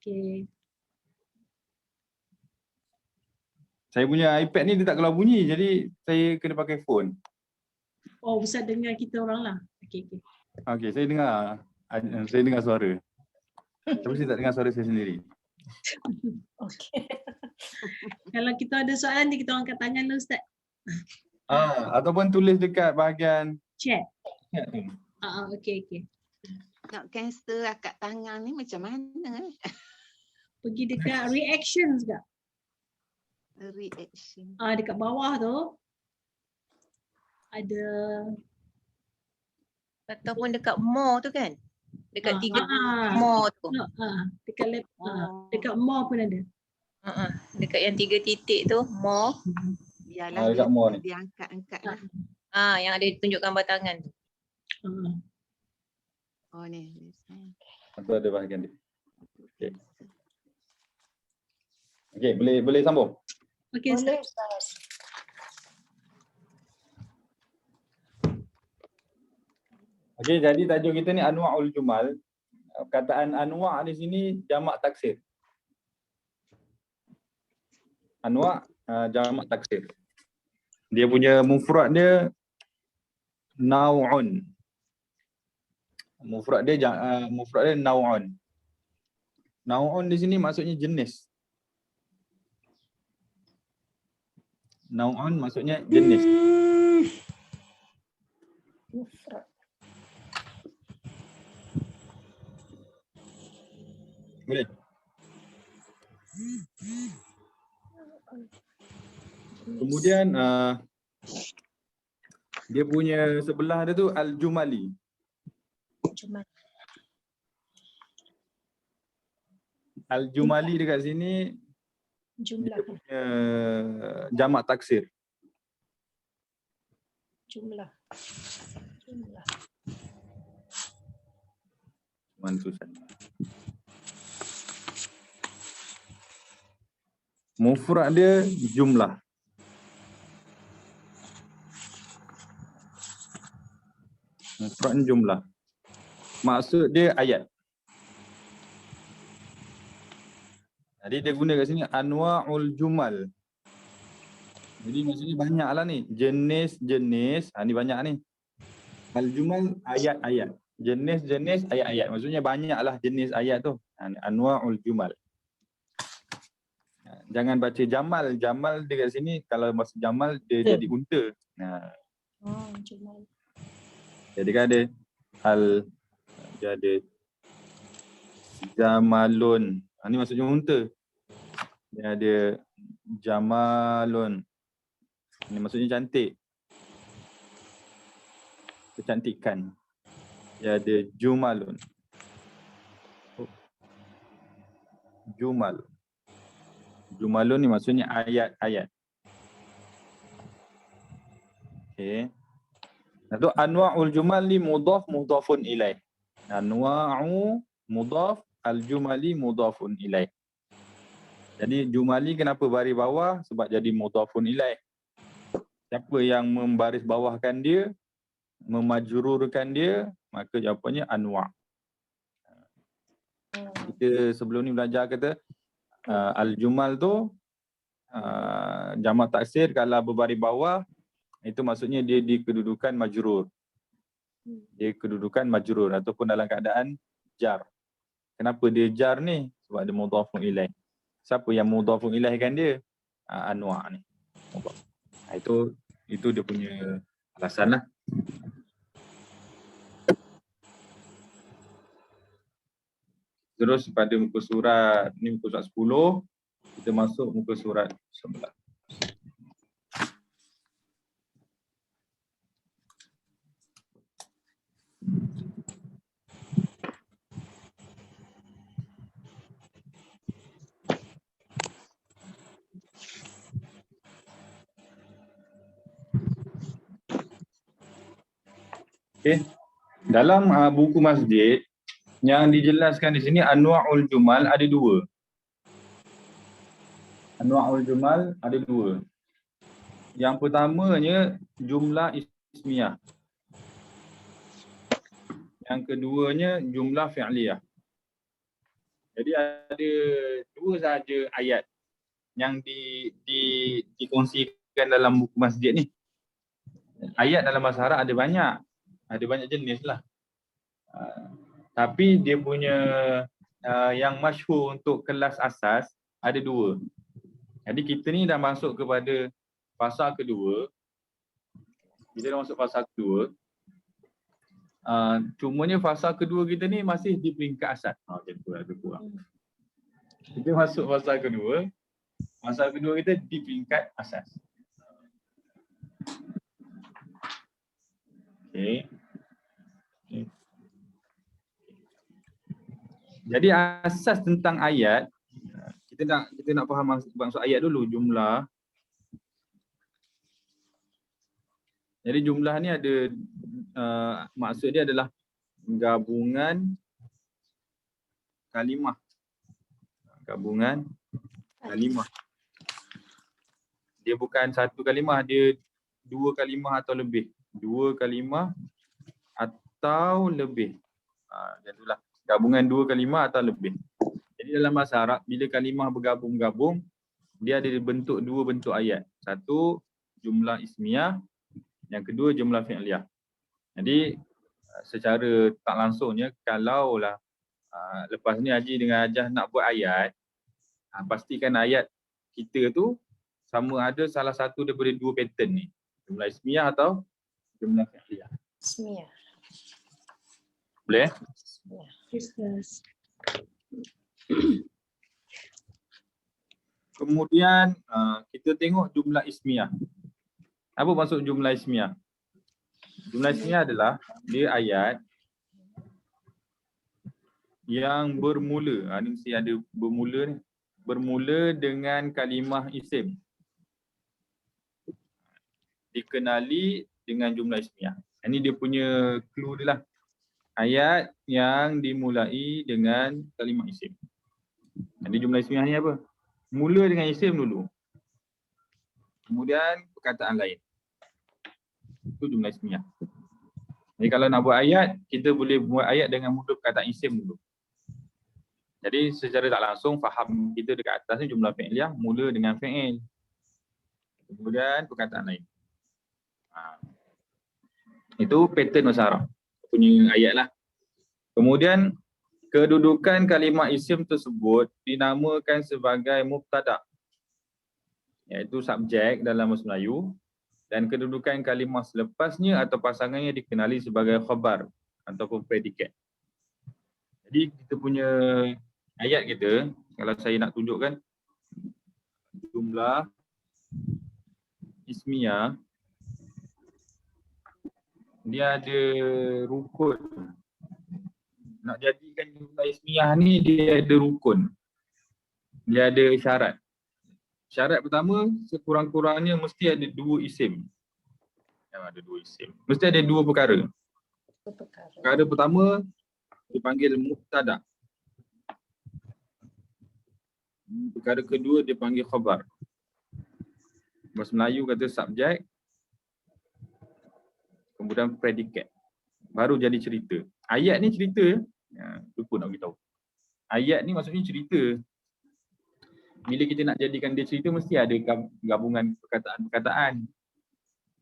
Okay. Saya punya iPad ni dia tak keluar bunyi, jadi saya kena pakai phone. Oh, Ustaz dengar kita orang lah. Okay. Okey, saya dengar suara. Tapi saya tak dengar suara saya sendiri. Okay. Kalau kita ada soalan ni, kita angkat tangan lah Ustaz. Ataupun tulis dekat bahagian Chat. chat tu. Okay. Nak cancel akak tangan ni macam mana? Pergi dekat reactions ke? Reaction. Dekat bawah tu. Ada. Ataupun dekat more tu kan? Dekat 3 more tu. Dekat dekat more pun ada. Dekat yang 3 titik tu, more. Biarlah dekat more ni. diangkat-angkat lah. Yang ada tunjuk gambar tangan tu. Oh ni. Itu ada bahagian dia. Okey, boleh sambung? Okey, Boleh, Ustaz. Okey, jadi tajuk kita ni Anwa'ul Jumal. Perkataan anwa' di sini jamak taksir. Anwa' jamak taksir. Dia punya mufrad dia naw'un. Mufrad dia naw'un. Naw'un di sini maksudnya jenis. Naw'un maksudnya jenis. Boleh? Kemudian dia punya sebelah dia tu al-jumali. Al-jumali dekat sini Jumlah. dia punya jamak taksir. Jumlah. Mansusan. Mufrad dia jumlah. Mufrad jumlah. Maksud dia ayat. Jadi dia guna kat sini anwa'ul jumal. Jadi maksudnya banyaklah ni. Jenis-jenis. Ni banyak ni. Al-jumal ayat-ayat. Jenis-jenis ayat-ayat. Maksudnya banyaklah jenis ayat tu. Anwa'ul jumal. Jangan baca jamal. Jamal dekat sini kalau maksud jamal dia jadi unta. Jumal. Jadi kan ada dia ada jamalun. Ni maksudnya unta. Dia ada jamalun. Ni maksudnya cantik. Kecantikan. Dia ada jumalun. Jumal. Jumalun ni maksudnya ayat-ayat. Okey. Itu anwa'ul jumal ni mudhafun ilaih. Anwa'u mudhaf, al-jumali mudhafun ilaih. Jadi jumali kenapa baris bawah? Sebab jadi mudhafun ilaih. Siapa yang membaris bawahkan dia, memajrurkan dia, maka jawapannya anwa'. Kita sebelum ni belajar kata al-jumal tu jamak taksir kalau berbaris bawah itu maksudnya dia di kedudukan majrur. Dia kedudukan majrur ataupun dalam keadaan jar. Kenapa dia jar ni? Sebab dia mudhafun ilaih. Siapa yang mudhafun ilaihkan dia? Anwa' ni. Itu dia punya alasan lah. Terus pada muka surat, ni muka surat 10, kita masuk muka surat 11. Okay. Dalam buku masjid yang dijelaskan di sini anwa'ul jumal ada dua. Anwa'ul jumal ada dua. Yang pertamanya jumlah ismiyah. Yang keduanya jumlah fi'liyah. Jadi ada dua sahaja ayat yang dikongsikan dalam buku masjid ni. Ayat dalam bahasa Arab ada banyak jenis lah. Tapi dia punya yang masyhur untuk kelas asas ada dua. Jadi kita ni dah masuk kepada fasa kedua. Kita dah masuk fasa kedua. Cumanya fasa kedua kita ni masih di peringkat asas. Macam tu agak kurang. Kita masuk fasa kedua. Fasa kedua kita di peringkat asas. Okay. Jadi asas tentang ayat, kita nak faham maksud ayat dulu, jumlah. Jadi jumlah ni ada maksud dia adalah gabungan kalimah. Gabungan kalimah. Dia bukan satu kalimah, dia dua kalimah atau lebih. Dua kalimah atau lebih. Macam itulah. Gabungan dua kalimah atau lebih. Jadi dalam bahasa Arab, bila kalimah bergabung-gabung, dia ada bentuk dua bentuk ayat. Satu, jumlah ismiyah. Yang kedua, jumlah fi'liyah. Jadi secara tak langsungnya, kalaulah lepas ni Haji dengan Hajah nak buat ayat, pastikan ayat kita tu sama ada salah satu daripada dua pattern ni. Jumlah ismiyah atau jumlah fi'liyah. Ismiyah. Boleh? Ismiyah. Ustaz. Kemudian kita tengok jumlah ismiyah. Apa maksud jumlah ismiyah? Jumlah ismiyah adalah dia ayat yang bermula. Ni mesti ada bermula ni. Bermula dengan kalimah isim. Dikenali dengan jumlah ismiyah. Ini dia punya clue dia lah. Ayat yang dimulai dengan kalimah isim. Jadi jumlah ismiyah ni apa? Mula dengan isim dulu. Kemudian perkataan lain. Itu jumlah ismiyah. Jadi kalau nak buat ayat, kita boleh buat ayat dengan mula perkataan isim dulu. Jadi secara tak langsung faham kita dekat atas ni jumlah fi'liyah mula dengan fi'il. Kemudian perkataan lain. Itu pattern bahasa Arab punya ayat lah. Kemudian kedudukan kalimah isim tersebut dinamakan sebagai mubtada', iaitu subjek dalam bahasa Melayu, dan kedudukan kalimah selepasnya atau pasangannya dikenali sebagai khabar ataupun predikat. Jadi kita punya ayat kita, kalau saya nak tunjukkan jumlah ismiyah, dia ada rukun. Nak jadikan jumlah ismiyah ni dia ada rukun. Dia ada syarat. Syarat pertama, sekurang-kurangnya mesti ada dua isim. Ada dua isim. Mesti ada dua perkara. Perkara pertama dipanggil mubtada'. Perkara kedua dipanggil khabar. Bahasa Melayu kata subjek, kemudian predikat. Baru jadi cerita. Ayat ni cerita. Lupa nak beritahu. Ayat ni maksudnya cerita. Bila kita nak jadikan dia cerita, mesti ada gabungan perkataan-perkataan.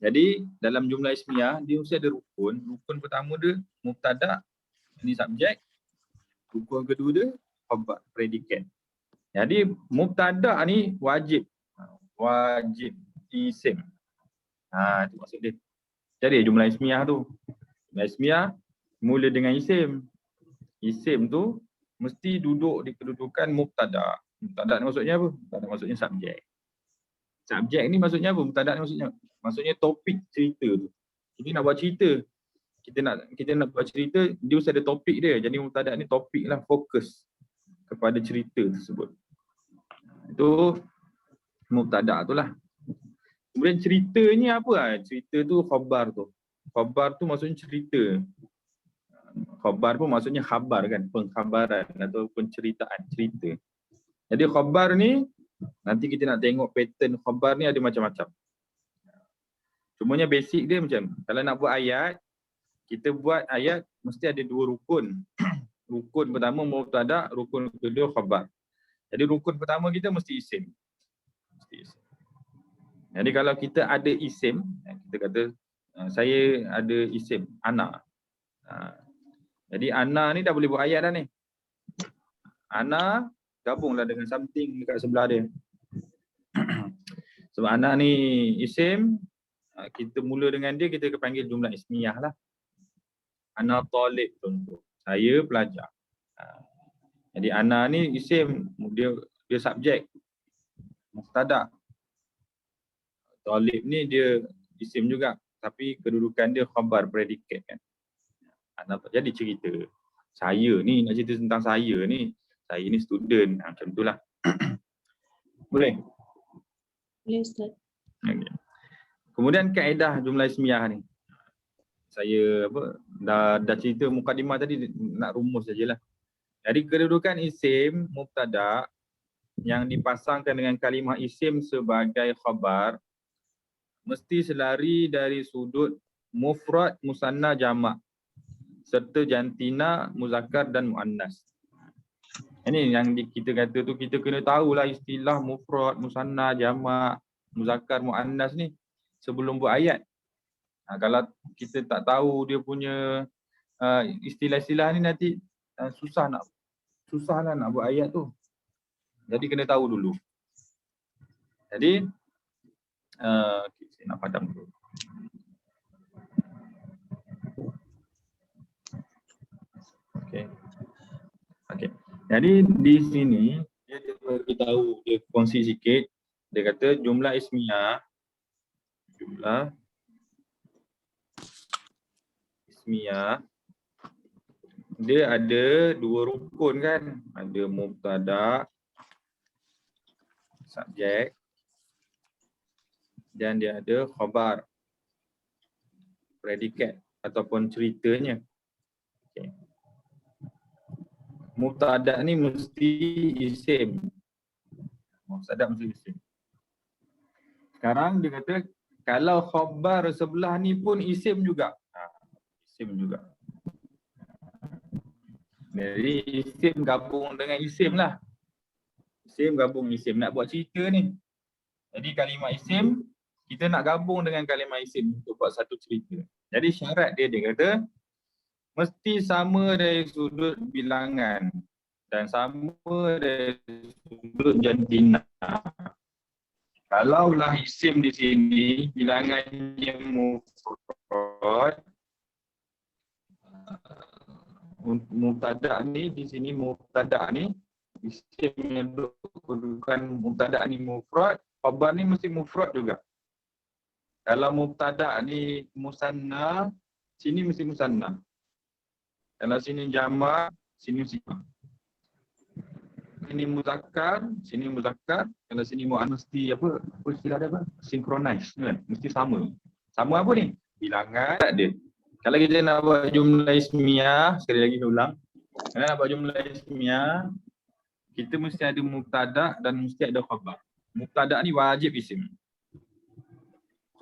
Jadi dalam jumlah ismiyah, dia mesti ada rukun. Rukun pertama dia mubtada', ini subjek. Rukun kedua dia khabar, predikat. Jadi mubtada' ni wajib. Wajib isim. Itu maksud dia. Jadi jumlah ismiyah tu. Jumlah ismiyah mula dengan isim. Isim tu mesti duduk di kedudukan mubtada'. Mubtada' ni maksudnya apa? Mubtada' maksudnya subjek. Subjek ni maksudnya apa? Mubtada' ni maksudnya topik cerita tu. Kita nak buat cerita. Kita nak buat cerita, dia mesti ada topik dia. Jadi mubtada' ni topik lah, fokus kepada cerita tersebut. Itu mubtada' tu lah. Kemudian ceritanya apa? Cerita tu khabar tu. Khabar tu maksudnya cerita. Khabar pun maksudnya khabar kan, pengkhabaran atau penceritaan, cerita. Jadi khabar ni, nanti kita nak tengok pattern khabar ni ada macam-macam. Cumanya basic dia macam, kalau nak buat ayat, kita buat ayat mesti ada dua rukun. Rukun pertama mubtada, rukun kedua khabar. Jadi rukun pertama kita mesti isim. Jadi kalau kita ada isim, kita kata saya ada isim ana. Jadi ana ni dah boleh buat ayat dah ni. Ana gabunglah dengan something dekat sebelah dia. Sebab ana ni isim, kita mula dengan dia, kita panggil jumlah ismiyah lah. Ana talib contoh. Saya pelajar. Jadi ana ni isim, dia subjek. Mubtada. Talib ni dia isim juga, tapi kedudukan dia khabar, predikat kan. Jadi cerita. Saya ni, nak cerita tentang saya ni student. Macam itulah. Boleh? Boleh Ustaz. Okay. Kemudian kaedah jumlah ismiyah ni. Saya dah cerita mukadimah tadi, nak rumus sajalah. Jadi kedudukan isim mubtada yang dipasangkan dengan kalimah isim sebagai khabar mesti selari dari sudut mufrad, musanna, jamak serta jantina, muzakkar dan muannas. Ini yang kita kata tu, kita kena tahulah istilah mufrad, musanna, jamak, muzakkar, muannas ni sebelum buat ayat. Kalau kita tak tahu dia punya istilah-istilah ni, nanti susahlah nak buat ayat tu. Jadi kena tahu dulu. Jadi saya nak padam dulu. Okey. Jadi di sini dia beritahu, dia kongsi sikit. Dia kata jumlah ismiyah dia ada dua rukun kan. Ada mubtada, subjek, dan dia ada khabar, predikat ataupun ceritanya. Okay. Mubtada ni mesti isim. Mubtada mesti isim. Sekarang dia kata kalau khabar sebelah ni pun isim juga. Isim juga. Jadi isim gabung dengan isim lah. Isim gabung isim. Nak buat cerita ni. Jadi kalimah isim, kita nak gabung dengan kalimah isim untuk buat satu cerita. Jadi syarat dia kata mesti sama dari sudut bilangan dan sama dari sudut jantina. Kalaulah isim di sini bilangannya mufrad, mubtada ni di sini, mubtada ni isim yang kedudukan mubtada ni mufrad, khabar ni mesti mufrad juga. Kalau mubtada ni musanna, sini mesti musanna. Kalau sini jamak, sini jamak. Sini muzakkar, sini muzakkar. Kalau sini muannas, mesti apa istilah dia apa? Synchronize kan? Mesti sama. Sama apa ni? Bilangan tak ada. Kalau kita nak buat jumlah ismiyah, sekali lagi saya ulang. Kalau nak buat jumlah ismiyah, kita mesti ada mubtada dan mesti ada khabar. Mubtada ni wajib isim.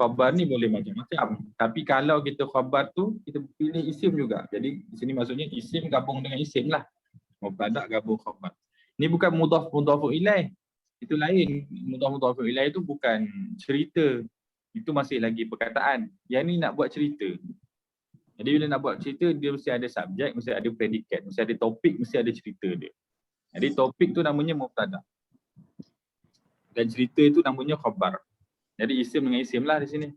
Khabar ni boleh macam-macam. Tapi kalau kita khabar tu, kita pilih isim juga. Jadi di sini maksudnya isim gabung dengan isim lah. Mubtada gabung khabar. Ni bukan mudhaf ilaih. Itu lain. Mudhaf ilaih itu bukan cerita. Itu masih lagi perkataan. Yang ni nak buat cerita. Jadi bila nak buat cerita, dia mesti ada subjek, mesti ada predikat, mesti ada topik, mesti ada cerita dia. Jadi topik tu namanya mubtada. Dan cerita itu namanya khabar. Jadi isim dengan isim lah di sini.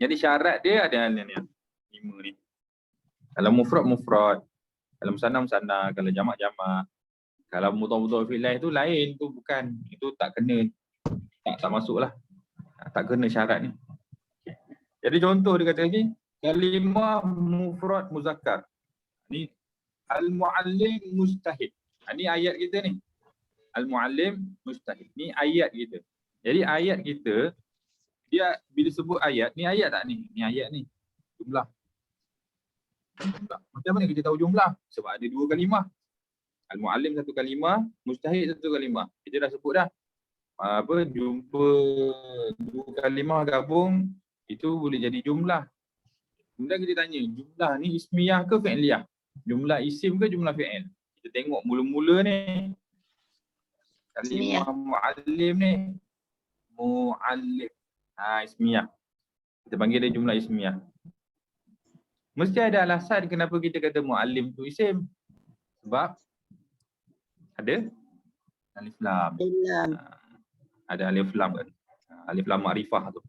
Jadi syarat dia ada ni. 5 ni. Kalau mufrad. Kalau musanna. Kalau jamak. Kalau mudhaf ilaih tu lain, tu bukan. Itu tak kena. Tak masuk lah. Tak kena syarat ni. Jadi contoh dia kata lagi. Kalimah mufrad muzakkar. Ni al-muallim mustahid. Ni ayat kita ni. Al-muallim mustahid. Ni ayat kita. Jadi ayat kita, dia bila sebut ayat, ni ayat tak ni? Ni ayat ni. Jumlah. Macam mana kita tahu jumlah? Sebab ada 2 kalimah. Al-muallim 1 kalimah, mustahid 1 kalimah. Kita dah sebut dah. Jumpa 2 kalimah gabung, itu boleh jadi jumlah. Kemudian kita tanya, jumlah ni ismiyah ke fi'liyah? Jumlah isim ke jumlah fi'il? Kita tengok mula-mula ni. Ismiyah. Kalimah mu'allim ni. Mu'allim. Ismiyah. Kita panggil dia jumlah ismiyah. Mesti ada alasan kenapa kita kata mu'allim tu isim. Sebab ada alif lam. Ada alif lam kan. Alif lam ma'rifah tu.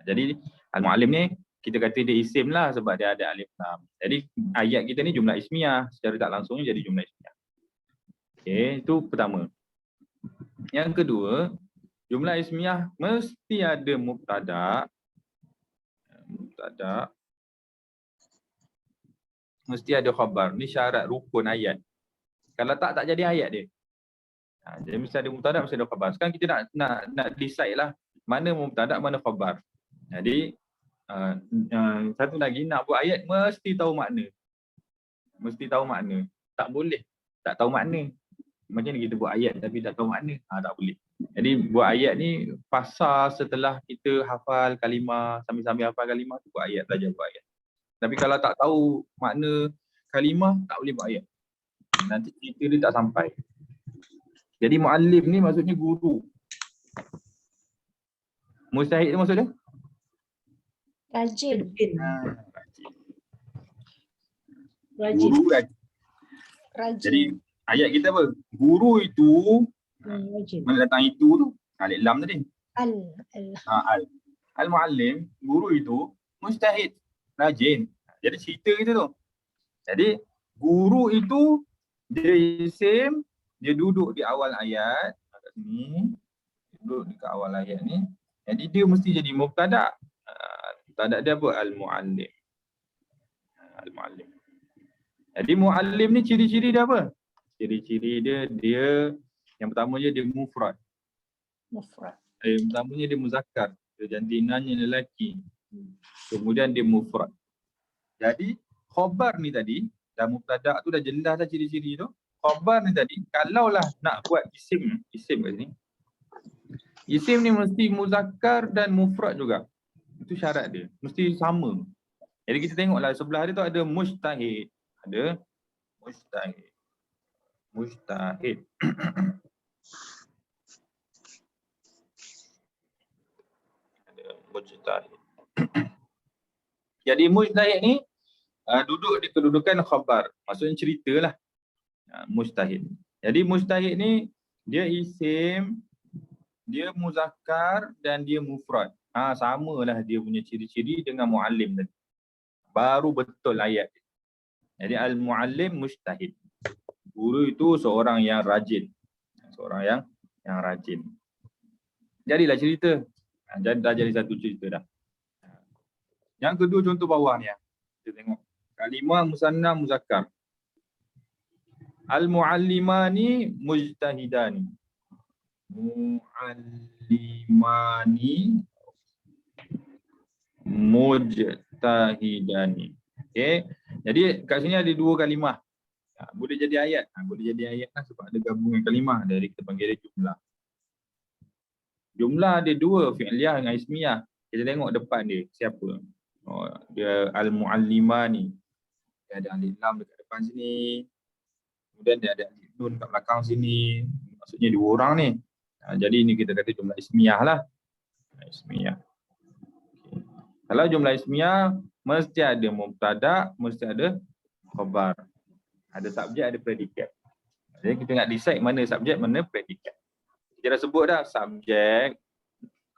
Jadi al-mu'allim ni kita kata dia isim lah sebab dia ada alif lam. Jadi ayat kita ni jumlah ismiyah. Secara tak langsungnya jadi jumlah ismiyah. Okey, itu pertama. Yang kedua, jumlah ismiyah mesti ada mubtada. Mubtada. Mesti ada khabar. Ni syarat rukun ayat. Kalau tak jadi ayat dia. Jadi mesti ada mubtada, mesti ada khabar. Sekarang kita nak decide lah mana mubtada, mana khabar. Jadi satu lagi, nak buat ayat mesti tahu makna. Mesti tahu makna. Tak boleh tak tahu makna. Macam ni kita buat ayat tapi tak tahu makna? Tak boleh. Jadi buat ayat ni pasal setelah kita hafal kalimah, sambil-sambil hafal kalimah tu buat ayat, belajar buat ayat. Tapi kalau tak tahu makna kalimah, tak boleh buat ayat. Nanti cerita dia tak sampai. Jadi mu'allim ni maksudnya guru. Mustahid tu maksud dia? Rajin. Rajin. Guru rajin. Rajin. Jadi ayat kita apa? Guru itu, Rajin. mana datang itu tu? Alif lam tadi. Al-mu'allim, guru itu mustahid, rajin. Jadi cerita kita tu. Jadi guru itu dia isim, dia duduk di awal ayat kat sini. Duduk di awal ayat ni. Jadi dia mesti jadi mubtada. Mubtada dia apa? Al-mu'allim. Al-mu'allim. Jadi mu'allim ni ciri-ciri dia apa? Ciri-ciri dia yang pertamanya dia mufrad. Yang pertamanya dia muzakkar. Dia jantinanya lelaki. Kemudian dia mufrad. Jadi khabar ni tadi, dah mubtada tu dah jelas dah ciri-ciri tu. Khabar ni tadi, kalaulah nak buat isim kat sini. Isim ni mesti muzakkar dan mufrad juga. Itu syarat dia. Mesti sama. Jadi kita tengoklah sebelah dia tu ada mujtahid. Ada mujtahid. Mujtahid. Ada mujtahid. Jadi mujtahid ni duduk di kedudukan khabar. Maksudnya ceritalah. Mujtahid. Jadi mujtahid ni dia isim, dia muzakkar dan dia mufrad. Samalah dia punya ciri-ciri dengan muallim tadi. Baru betul ayat. Jadi al-muallim mujtahid. Guru itu seorang yang rajin. Seorang yang rajin. Jadilah cerita. Dah jadi satu cerita dah. Yang kedua contoh bawah ni. Kita tengok. Kalimah musanna muzakkar. Al-muallimani mujtahidani. Muallimani mujtahidani. Okey. Jadi kat sini ada dua kalimah. Boleh jadi ayat. Boleh jadi ayat lah sebab ada gabungan kalimah. Dari kita panggil dia jumlah. Jumlah ada dua, fi'liyah dengan ismiyah. Kita tengok depan dia, siapa? Dia al-muallimani. Dia ada alif lam dekat depan sini. Kemudian dia ada alif nun kat belakang sini. Maksudnya dua orang ni. Jadi ini kita kata jumlah ismiyah lah. Ismiyah. Okay. Kalau jumlah ismiyah, mesti ada mubtada, mesti ada khabar. Ada subjek, ada predikat. Jadi kita nak decide mana subjek, mana predikat. Kita dah sebut dah, subjek,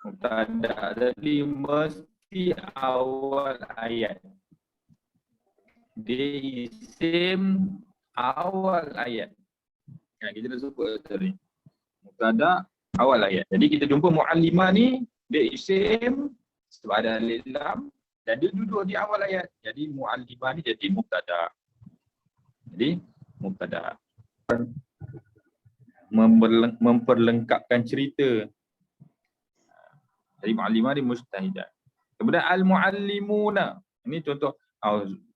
mubtada tadi mesti awal ayat. Dia isim awal ayat. Kita dah sebut tadi. Mubtada awal ayat. Jadi kita jumpa muallimah ni, dia isim sebab ada alif lam dan dia duduk di awal ayat. Jadi muallimah ni jadi mubtada. Jadi mubtada. Memperlengkapkan cerita. Jadi muallimah ni mujtahidah. Kemudian al-muallimuna. Ini contoh.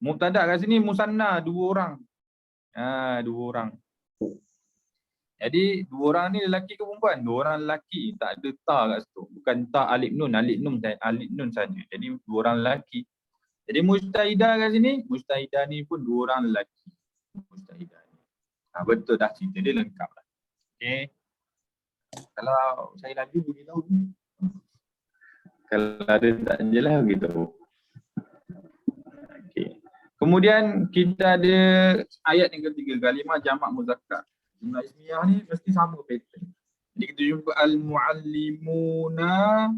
Mubtada kat sini musanna, dua orang. Dua orang. Jadi dua orang ni lelaki ke perempuan? Dua orang lelaki, tak ada ta kat situ. Bukan ta alif nun saja. Jadi dua orang lelaki. Jadi mujtahidah kat sini, mujtahidah ni pun 2 orang lelaki. Mujtahidah ni. Betul dah, cerita dia lengkap lah. Okey. Kalau saya lagi beritahu. Kalau ada tak jelas beritahu. Okey. Kemudian kita ada ayat yang ketiga, kalimah jamak muzakkar. Jumlah ismiyah ni mesti sama pattern. Jadi kita jumpa al-muallimuna,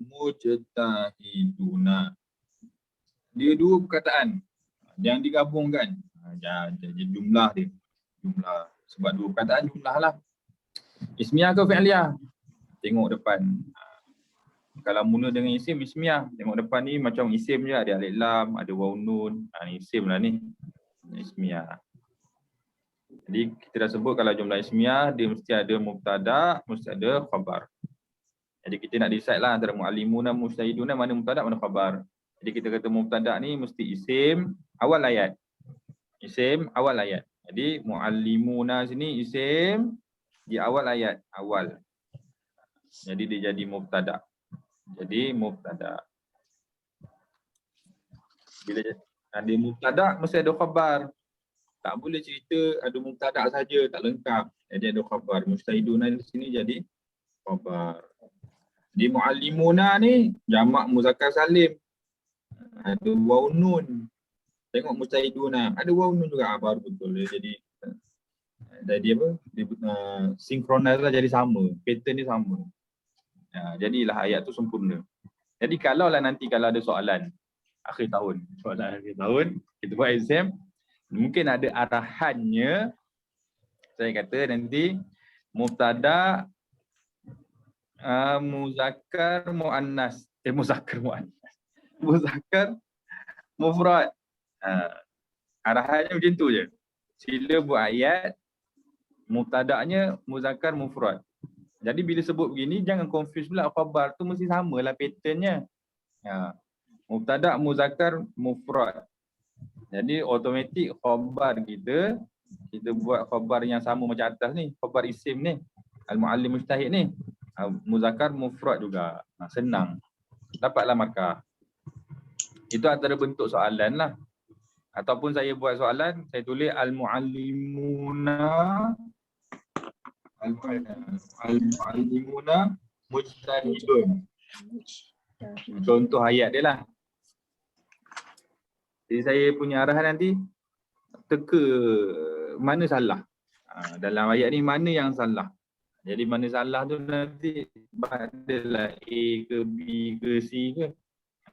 mujtahiduna. Dia 2 perkataan yang digabungkan. Jadi jumlah dia. Jumlah. Sebab 2 perkataan jumlah lah. Ismiyah ke fi'liyah? Tengok depan. Kalau mula dengan isim, ismiyah. Tengok depan ni macam isim je. Ada alif lam, ada waw nun. Ni isim lah ni. Ismiyah. Jadi kita dah sebut kalau jumlah ismiyah, dia mesti ada mubtada, mesti ada khabar. Jadi kita nak decide lah antara mu'allimuna, mujtahiduna, mana mubtada, mana khabar. Jadi kita kata mubtada ni mesti isim awal ayat. Isim awal ayat. Jadi mu'allimuna sini isim di awal ayat, awal. Jadi dia jadi mubtada. Jadi mubtada. Bila ada mubtada mesti ada khabar. Tak boleh cerita ada mubtada saja, tak lengkap. Jadi ada khabar. Mujtahiduna di sini jadi khabar. Di muallimuna ni jamak muzakkar salim. Ada waw nun. Tengok mujtahiduna, ada waw nun juga. Baru betul dia jadi apa? Dia synchronize lah, jadi sama. Pattern ni sama. Jadilah ayat tu sempurna. Jadi kalaulah nanti kalau ada soalan akhir tahun, kita buat exam, mungkin ada arahannya. Saya kata nanti mubtada muzakkar muannas, muzakkar mufrad. Arahannya macam tu je. Sila buat ayat mubtada'nya muzakkar mufrad. Jadi bila sebut begini jangan confuse pula, khabar tu mesti samalah patternnya. Mubtada' muzakkar mufrad. Jadi automatik khabar kita buat khabar yang sama macam atas ni, khabar isim ni, al-muallim mujtahid ni, muzakkar mufrad juga. Senang. Dapatlah markah. Itu antara bentuk soalan lah. Ataupun saya buat soalan, saya tulis al-muallimuna mujtahidun. Contoh ayat dia lah. Jadi saya punya arahan nanti teka mana salah. Dalam ayat ni mana yang salah. Jadi mana salah tu nanti adalah A ke B ke C ke.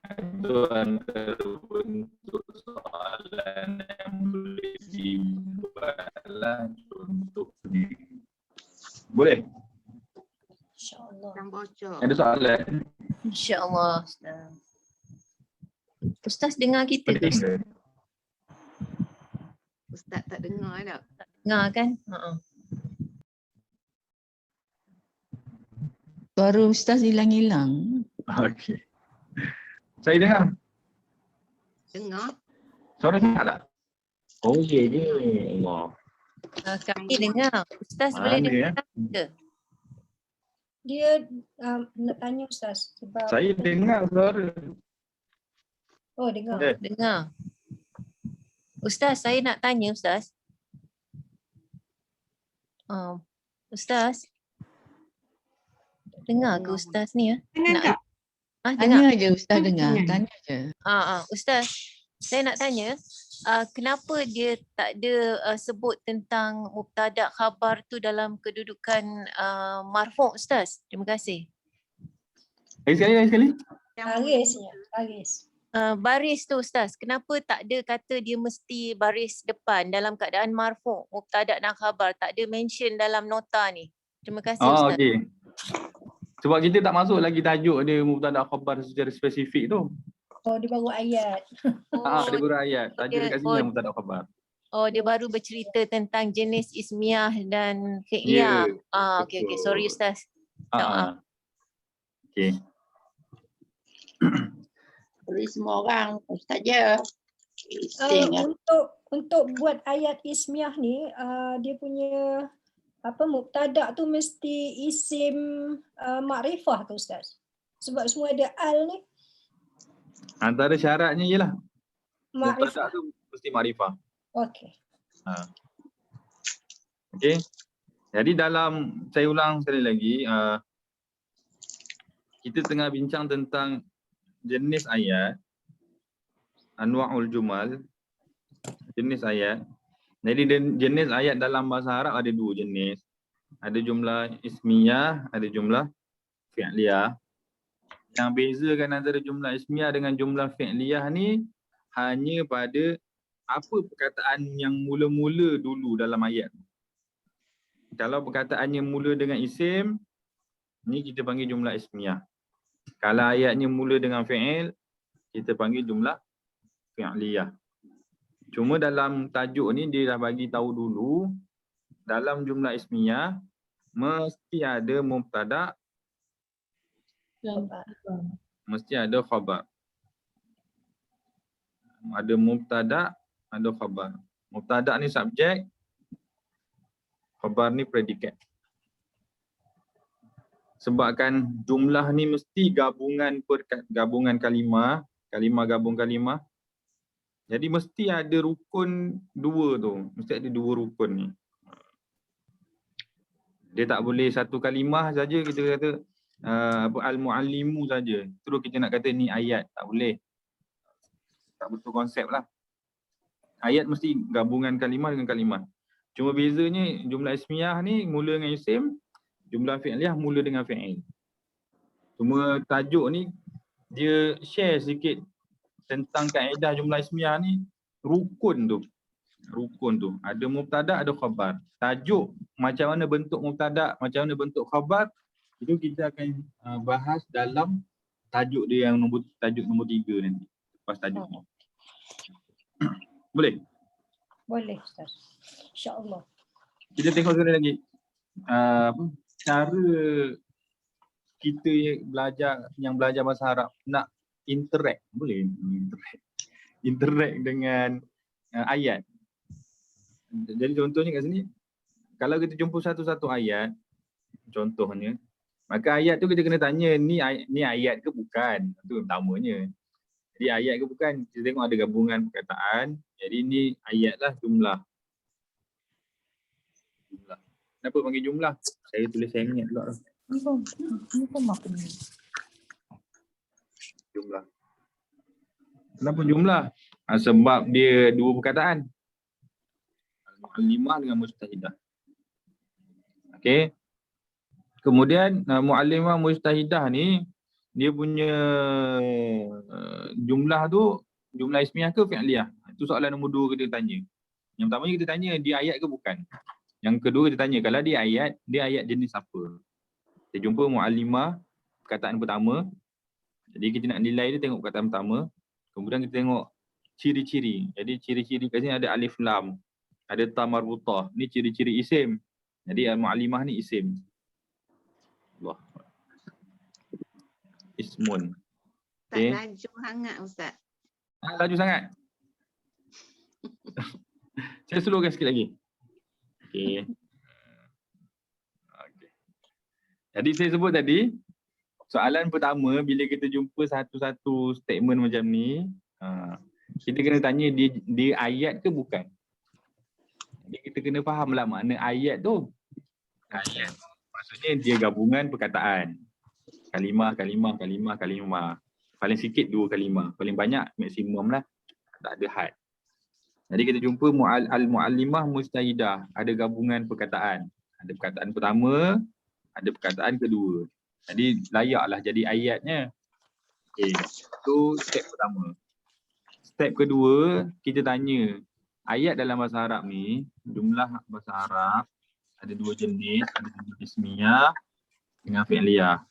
Itu antara bentuk soalan yang boleh dibuatlah contoh ni. Boleh? InsyaAllah. Yang bocor. Ada soalan? InsyaAllah, Ustaz. Ustaz dengar kita ke? Penting ke? Ustaz tak dengar tak? Dengar kan? Suara Ustaz hilang-hilang. Okey. Saya dengar. Dengar. Suara saya tak? Oh ya je. Allah. Kami dengar. Ustaz Mana boleh ya? dengar ke? Dia nak tanya Ustaz sebab Saya dengar suara. oh dengar. Dengar. Ustaz, saya nak tanya Ustaz. Ustaz. Dengar ke Ustaz ni ya? Dengar Nak- tak? Dengar. Tanya je Ustaz dengar. Tanya je. Ustaz, saya nak tanya, kenapa dia tak ada sebut tentang mubtada' khabar tu dalam kedudukan marfu' Ustaz? Terima kasih. Lagi sekali. Baris. Baris tu Ustaz, kenapa tak ada kata dia mesti baris depan dalam keadaan marfu', mubtada' dan khabar, tak ada mention dalam nota ni. Terima kasih Ustaz. Okey. Sebab kita tak masuk lagi tajuk dia mubtada' khabar secara spesifik tu. Oh dia baru ayat. Dia berayat. Tajuk dekat sini yang mubtada' khabar. Dia baru bercerita tentang jenis ismiyah dan fi'liyah. Okey, sorry Ustaz. Okey. Boleh semua orang, Ustaz je. Untuk buat ayat ismiyah ni dia punya mubtada' tu mesti isim makrifah tu Ustaz. Sebab semua ada al ni. Antara syaratnya ialah Ma'rifah. mubtada tu mesti makrifah. Okey. Okey. Jadi dalam, saya ulang sekali lagi, kita tengah bincang tentang jenis ayat, anwa'ul jumal, jenis ayat. Jadi jenis ayat dalam bahasa Arab ada dua jenis. Ada jumlah ismiyah, ada jumlah fi'liyah. Yang bezakan antara jumlah ismiyah dengan jumlah fi'liyah ni hanya pada apa perkataan yang mula-mula dulu dalam ayat. Kalau perkataannya mula dengan isim, ni kita panggil jumlah ismiyah. Kalau ayatnya mula dengan fi'il, kita panggil jumlah fi'liyah. Cuma dalam tajuk ni dia dah bagi tahu dulu, dalam jumlah ismiyah mesti ada mubtada, mesti ada khabar. Ada mubtada, ada khabar. Mubtada ni subjek, khabar ni predikat. Sebabkan jumlah ni mesti gabungan gabungan kalimah, kalimah gabung kalimah. Jadi mesti ada rukun dua tu, mesti ada dua rukun ni. Dia tak boleh satu kalimah saja kita kata al-muallimu saja. Terus kita nak kata ni ayat, tak boleh. Tak betul konsep lah. Ayat mesti gabungan kalimah dengan kalimah. Cuma bezanya jumlah ismiyah ni mula dengan isim, jumlah fi'liyah mula dengan fi'il. Cuma tajuk ni dia share sikit tentang kaedah jumlah ismiyah ni, rukun tu. Rukun tu. Ada mubtada, ada khabar. Tajuk macam mana bentuk mubtada, macam mana bentuk khabar, itu kita akan bahas dalam tajuk dia yang tajuk nombor 3 nanti. Lepas tajuk ni. Boleh? Boleh Ustaz. InsyaAllah. Kita tengok sekali lagi. Cara kita yang belajar bahasa Arab nak interact, boleh interact dengan ayat. Jadi contohnya kat sini, kalau kita jumpa satu-satu ayat, contohnya, maka ayat tu kita kena tanya ni ayat ke bukan. Itu pertamanya. Jadi ayat ke bukan, kita tengok ada gabungan perkataan. Jadi ni ayat lah, jumlah. Kenapa panggil jumlah? Saya tulis sengit pula. Jumlah. Kenapa jumlah? Sebab dia dua perkataan. Al-mu'allimah dengan mustahidah. Okey. Kemudian mu'allimah mustahidah ni dia punya jumlah tu jumlah ismiyah ke fi'liyah? Itu soalan nombor 2 kita tanya. Yang pertama kita tanya dia ayat ke bukan. Yang kedua kita tanya kalau dia ayat jenis apa? Kita jumpa mu'allimah perkataan pertama. Jadi kita nak nilai dia tengok perkataan pertama. Kemudian kita tengok ciri-ciri. Jadi ciri-ciri kat sini ada alif lam, ada ta marbutah. Ni ciri-ciri isim. Jadi al-mu'allimah ni isim. Allah. Ismun. Tak Okay. laju sangat Ustaz. Laju sangat. Saya slowkan sikit lagi. Okey. Okay. Jadi saya sebut tadi, soalan pertama bila kita jumpa satu-satu statement macam ni, kita kena tanya dia ayat ke bukan. Jadi kita kena fahamlah makna ayat tu. Ayat. Maksudnya dia gabungan perkataan. Kalimah. Paling sikit 2 kalimah. Paling banyak maksimum lah. Tak ada had. Jadi kita jumpa al-mu'allimah mustahidah. Ada gabungan perkataan. Ada perkataan pertama, ada perkataan kedua. Jadi layaklah jadi ayatnya. Okay. Itu step pertama. Step kedua, kita tanya. Ayat dalam bahasa Arab ni, jumlah bahasa Arab ada 2 jenis. Ada jenis ismiyah dengan fi'liyah.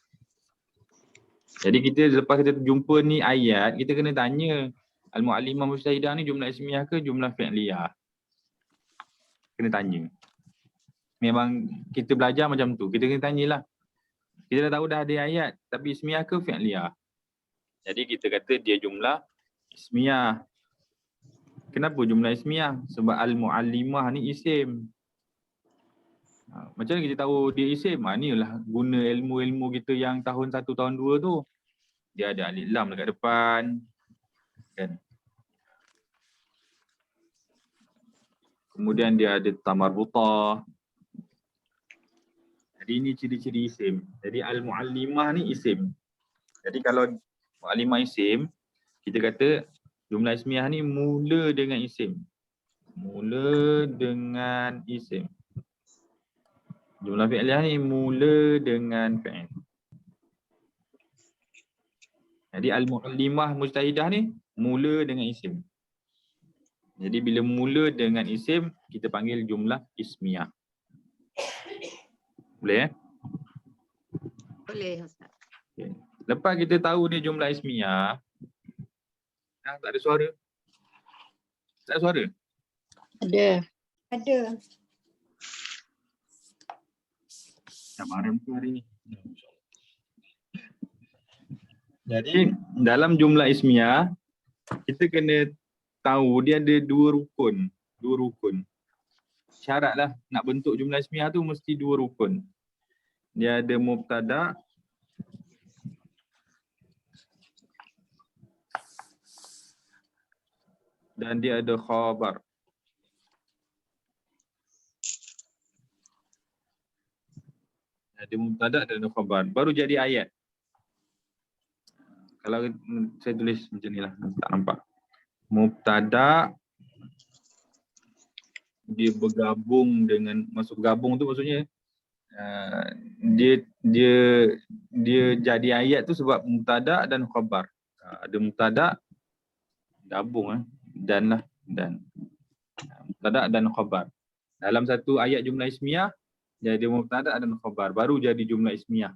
Jadi lepas kita jumpa ni ayat, kita kena tanya al-mu'allimah mustahidah ni jumlah ismiyah ke jumlah fi'liyah? Kena tanya. Memang kita belajar macam tu. Kita kena tanyalah. Kita dah tahu dah ada ayat, tapi ismiyah ke fi'liyah? Jadi kita kata dia jumlah ismiyah. Kenapa jumlah ismiyah? Sebab al-mu'allimah ni isim. Macam mana kita tahu dia isim? Ni lah guna ilmu-ilmu kita yang tahun 1, tahun 2 tu. dia ada alif lam dekat depan. Kan? Kemudian dia ada tamarbutah. Jadi ini ciri-ciri isim. Jadi al-muallimah ni isim. Jadi kalau muallimah isim, kita kata jumlah ismiyah ni mula dengan isim. Mula dengan isim. Jumlah fi'liyah ni mula dengan fi'il. Jadi al-muallimah mujtahidah ni mula dengan isim. Jadi bila mula dengan isim, kita panggil jumlah ismiyah. Boleh Boleh Ustaz. Okay. Lepas kita tahu dia jumlah ismiyah, tak ada suara. Tak ada suara? Ada. Ada. Cabaran tu hari ni. Jadi dalam jumlah ismiyah, kita kena tahu dia ada dua rukun. Syaratlah nak bentuk jumlah ismiyah tu mesti dua rukun. Dia ada mubtada dan dia ada khabar. Ada mubtada dan ada khabar. Baru jadi ayat. Kalau saya tulis macam ni lah, tak nampak. Mubtada dia bergabung dengan, masuk gabung tu maksudnya dia jadi ayat tu sebab mubtada dan khabar. Ada mubtada gabung dan mubtada dan khabar. Dalam satu ayat jumlah ismiyah jadi mubtada dan khabar, baru jadi jumlah ismiyah.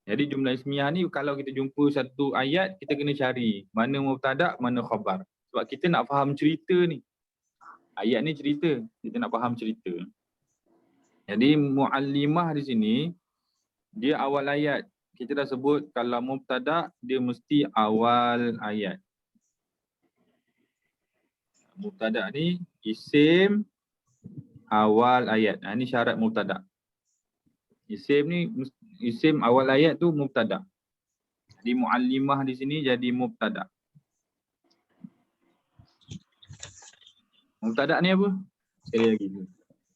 Jadi jumlah ismiyah ni kalau kita jumpa satu ayat, kita kena cari mana mubtada, mana khabar. Sebab kita nak faham cerita ni. Ayat ni cerita, kita nak faham cerita. Jadi muallimah di sini, dia awal ayat. Kita dah sebut kalau mubtada, dia mesti awal ayat. Mubtada ni isim awal ayat. Ini syarat mubtada. Isim ni, isim awal ayat tu mubtada. Jadi muallimah di sini jadi mubtada. Mubtada ni apa? Sekali lagi.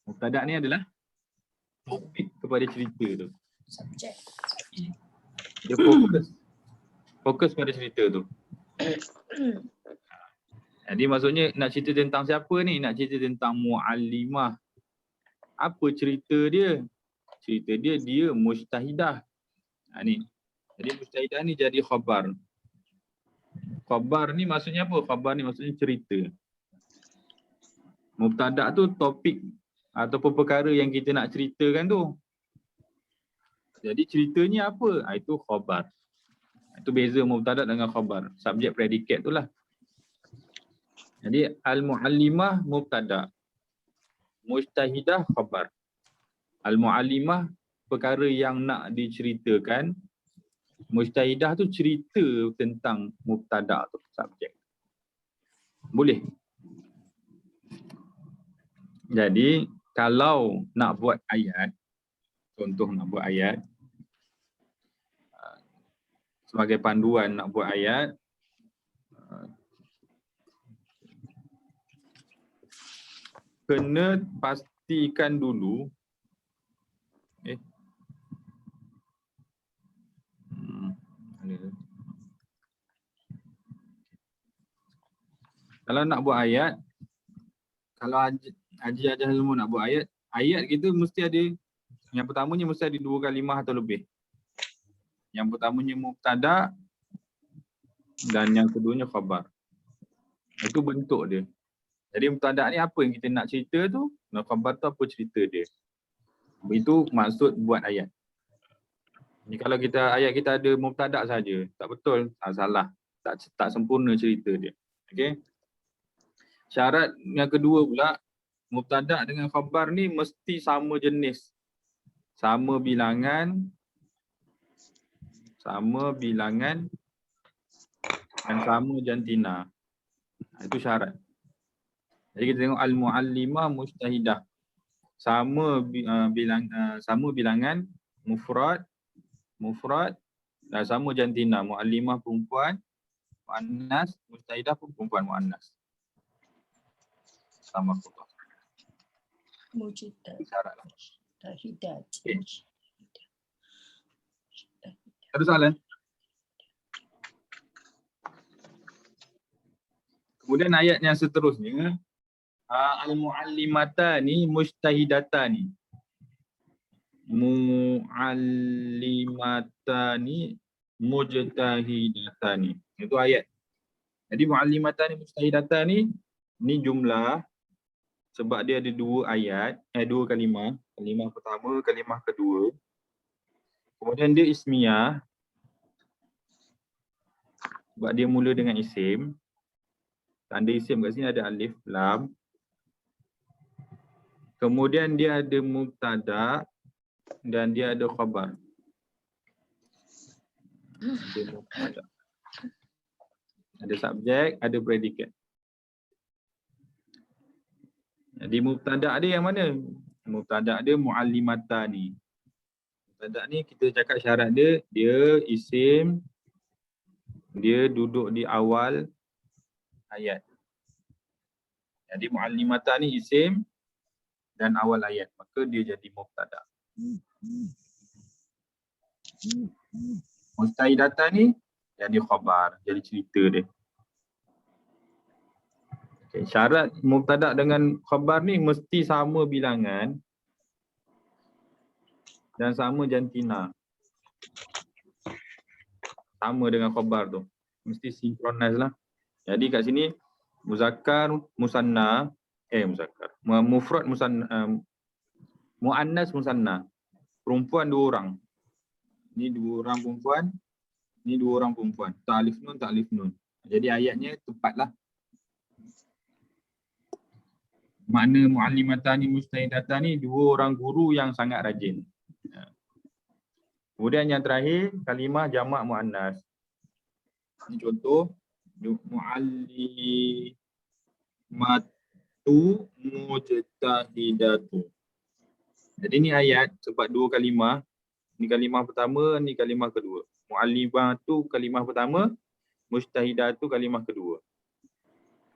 Mubtada ni adalah topik kepada cerita tu. Subjek. Dia fokus pada cerita tu. Jadi maksudnya nak cerita tentang siapa ni? Nak cerita tentang muallimah. Apa cerita dia? Cerita dia mujtahidah. Ni. Jadi mujtahidah ni jadi khabar. Khabar ni maksudnya apa? Khabar ni maksudnya cerita. Mubtada tu topik ataupun perkara yang kita nak ceritakan tu. Jadi ceritanya apa? Itu khabar. Itu beza mubtada dengan khabar. Subjek predikat tu lah. Jadi al-muallimah mubtada. Mujtahidah khabar. Al-muallimah perkara yang nak diceritakan. Mujtahidah tu cerita tentang mubtada tu, subjek. Boleh? Jadi kalau nak buat ayat, contoh nak buat ayat, sebagai panduan nak buat ayat, kena pastikan dulu kalau nak buat ayat, kalau Haji ajar ilmu nak buat ayat, ayat kita mesti ada, yang pertamanya mesti ada 2 kalimah atau lebih. Yang pertamanya mubtada dan yang keduanya khabar. Itu bentuk dia. Jadi mubtada ni apa yang kita nak cerita tu, dan khabar tu apa cerita dia. Itu maksud buat ayat. Ni kalau ayat kita ada mubtada saja, tak betul, salah. Tak sempurna cerita dia. Okey. Syarat yang kedua pula, mubtada dengan khabar ni mesti sama jenis. Sama bilangan dan sama jantina. Itu syarat. Jadi kita tengok al-muallimah mujtahidah. Sama bilangan mufrad Dan sama jantina, muallimah perempuan, muannas, mustahidah pun perempuan muannas. Sama khudah. Mujidat. Syarat lah. Tahidat. Okey. Ada soalan? Kemudian ayat yang seterusnya, al-muallimatani mustahidatani. Muallimatani mujtahidatani. Itu ayat. Jadi muallimatani mustahidatani ni jumlah sebab dia ada dua ayat, dua kalimah. Kalimah pertama, kalimah kedua. Kemudian dia ismiyah sebab dia mula dengan isim. Tanda isim kat sini ada alif, lam. Kemudian dia ada mubtada dan dia ada khabar. Ada mubtada. Ada subjek, ada predikat. Jadi mubtada dia yang mana? Mubtada dia muallimatani. Mubtada ni kita cakap syarat dia, dia isim, dia duduk di awal ayat. Jadi muallimatani isim dan awal ayat, maka dia jadi mubtada. Mustahidatani jadi khabar, jadi cerita dia. Okay, syarat mubtada dengan khabar ni mesti sama bilangan dan sama jantina. Sama dengan khabar tu. Mesti sinkronis lah. Jadi kat sini muzakkar, musanna, muzakkar. Mufrad musanna, muannas musanna. Perempuan dua orang. Ni dua orang perempuan, ni dua orang perempuan. Ta'alif nun, ta'alif nun. Jadi ayatnya tepatlah. Makna muallimatani mustahidatani, dua orang guru yang sangat rajin. Kemudian yang terakhir, kalimah jamak muannas. Ini contoh, muallimatu mujtahidatu. Jadi ni ayat sebab dua kalimah. Ni kalimah pertama, ni kalimah kedua. Muallimatu kalimah pertama, mujtahidatu kalimah kedua.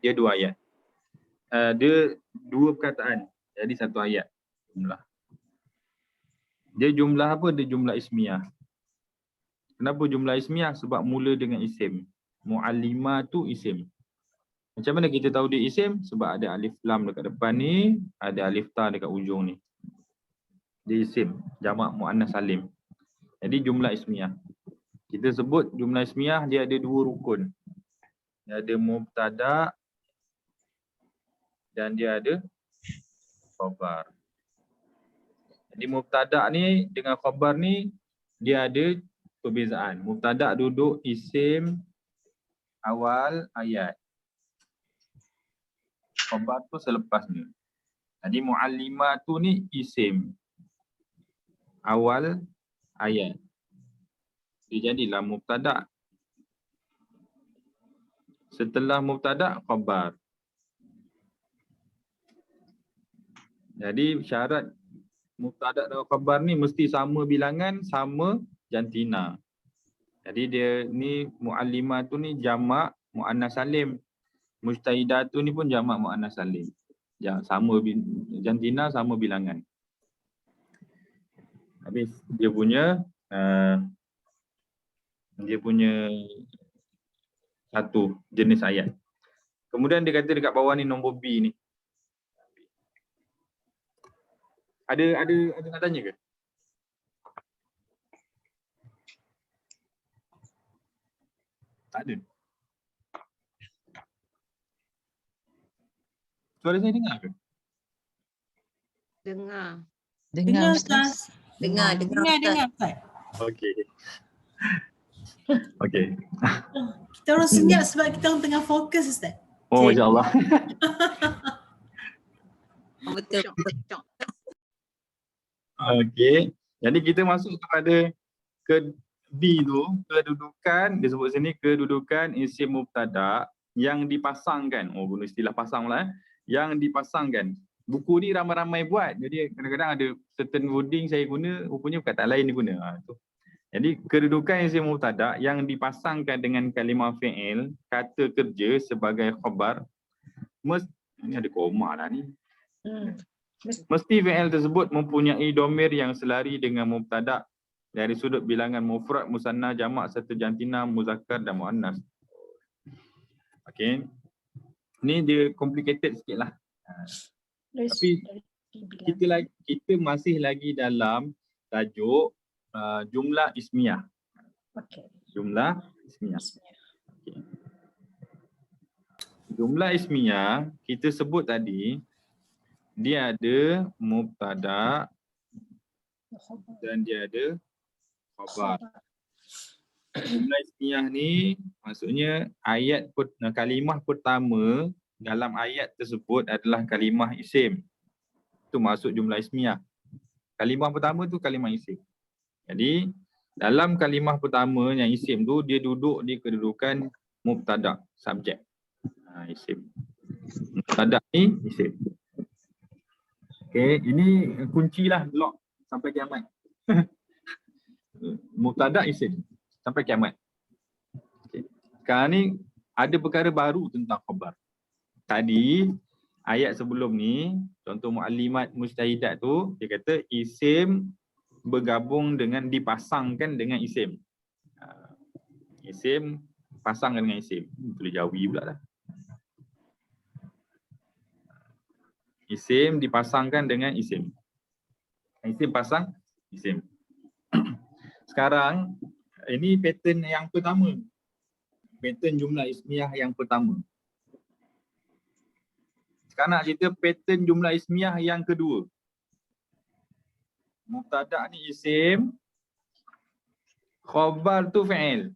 Dia dua ayat. Dia dua perkataan. Jadi satu ayat jumlah. Dia jumlah apa? Dia jumlah ismiyah. Kenapa jumlah ismiyah? Sebab mula dengan isim. Muallimatu isim. Macam mana kita tahu dia isim? Sebab ada alif lam dekat depan ni, ada alif ta dekat ujung ni. Dia isim, jamak muannas salim. Jadi jumlah ismiyah. Kita sebut jumlah ismiyah dia ada dua rukun. Dia ada mubtada dan dia ada khabar. Jadi mubtada ni dengan khabar ni dia ada perbezaan. Mubtada duduk isim awal ayat. Khabar tu selepasnya. Jadi muallimah tu ni isim awal ayat. Dia jadilah mubtada. Setelah mubtada khabar. Jadi syarat mubtada dan khabar ni mesti sama bilangan, sama jantina. Jadi dia ni muallimah tu ni jamak muannas salim. Mujtahidatu ni pun jamak muannas salim. Sama jantina, sama bilangan. Habis dia punya satu jenis ayat. Kemudian dia kata dekat bawah ni nombor B ni. Ada nak tanya ke? Tak ada. Suara saya dengar ke? Dengar. Dengar Ustaz. Dengar Ustaz. Okey. Okey. Kita orang senyap sebab kita orang tengah fokus Ustaz. Oh, insya-Allah. Betul. Okey. Jadi kita masuk kepada B tu, kedudukan, dia sebut sini kedudukan isim mubtada yang dipasangkan. Oh, guna istilah pasang lah. Yang dipasangkan. Buku ni ramai-ramai buat. Jadi kadang-kadang ada certain wording saya guna, rupanya perkataan lain dia guna. Tu. Jadi kedudukan isim mubtada yang dipasangkan dengan kalimah fi'il, kata kerja sebagai khabar, ini ada koma lah ni. Mesti fi'il tersebut mempunyai domir yang selari dengan mubtada dari sudut bilangan mufrad, musanna, jamak serta jantina, muzakkar dan muannas. Okey. Ni dia complicated sikit lah. Tapi kita masih lagi dalam tajuk jumlah ismiyah. Okey. Jumlah ismiyah. Okay. Jumlah ismiyah kita sebut tadi dia ada mubtada dan dia ada khabar. Jumlah ismiyah ni maksudnya kalimah pertama dalam ayat tersebut adalah kalimah isim. Itu maksud jumlah ismiyah. Kalimah pertama tu kalimah isim. Jadi dalam kalimah pertama yang isim tu dia duduk di kedudukan mubtada, subjek. Isim. Mubtada ni isim. Okey, ini kuncilah lock sampai kiamat. Mubtada isim sampai kiamat. Okay. Sekarang ni ada perkara baru tentang khabar. Tadi ayat sebelum ni contoh muallimat mustahidat tu dia kata isim bergabung dengan dipasangkan dengan isim. Isim pasangkan dengan isim. Boleh jawi pula lah. Isim dipasangkan dengan isim. Isim pasang isim. Sekarang ini pattern yang pertama. Pattern jumlah ismiyah yang pertama. Sekarang nak cerita pattern jumlah ismiyah yang kedua. Mubtada ni isim, khabar tu fi'il.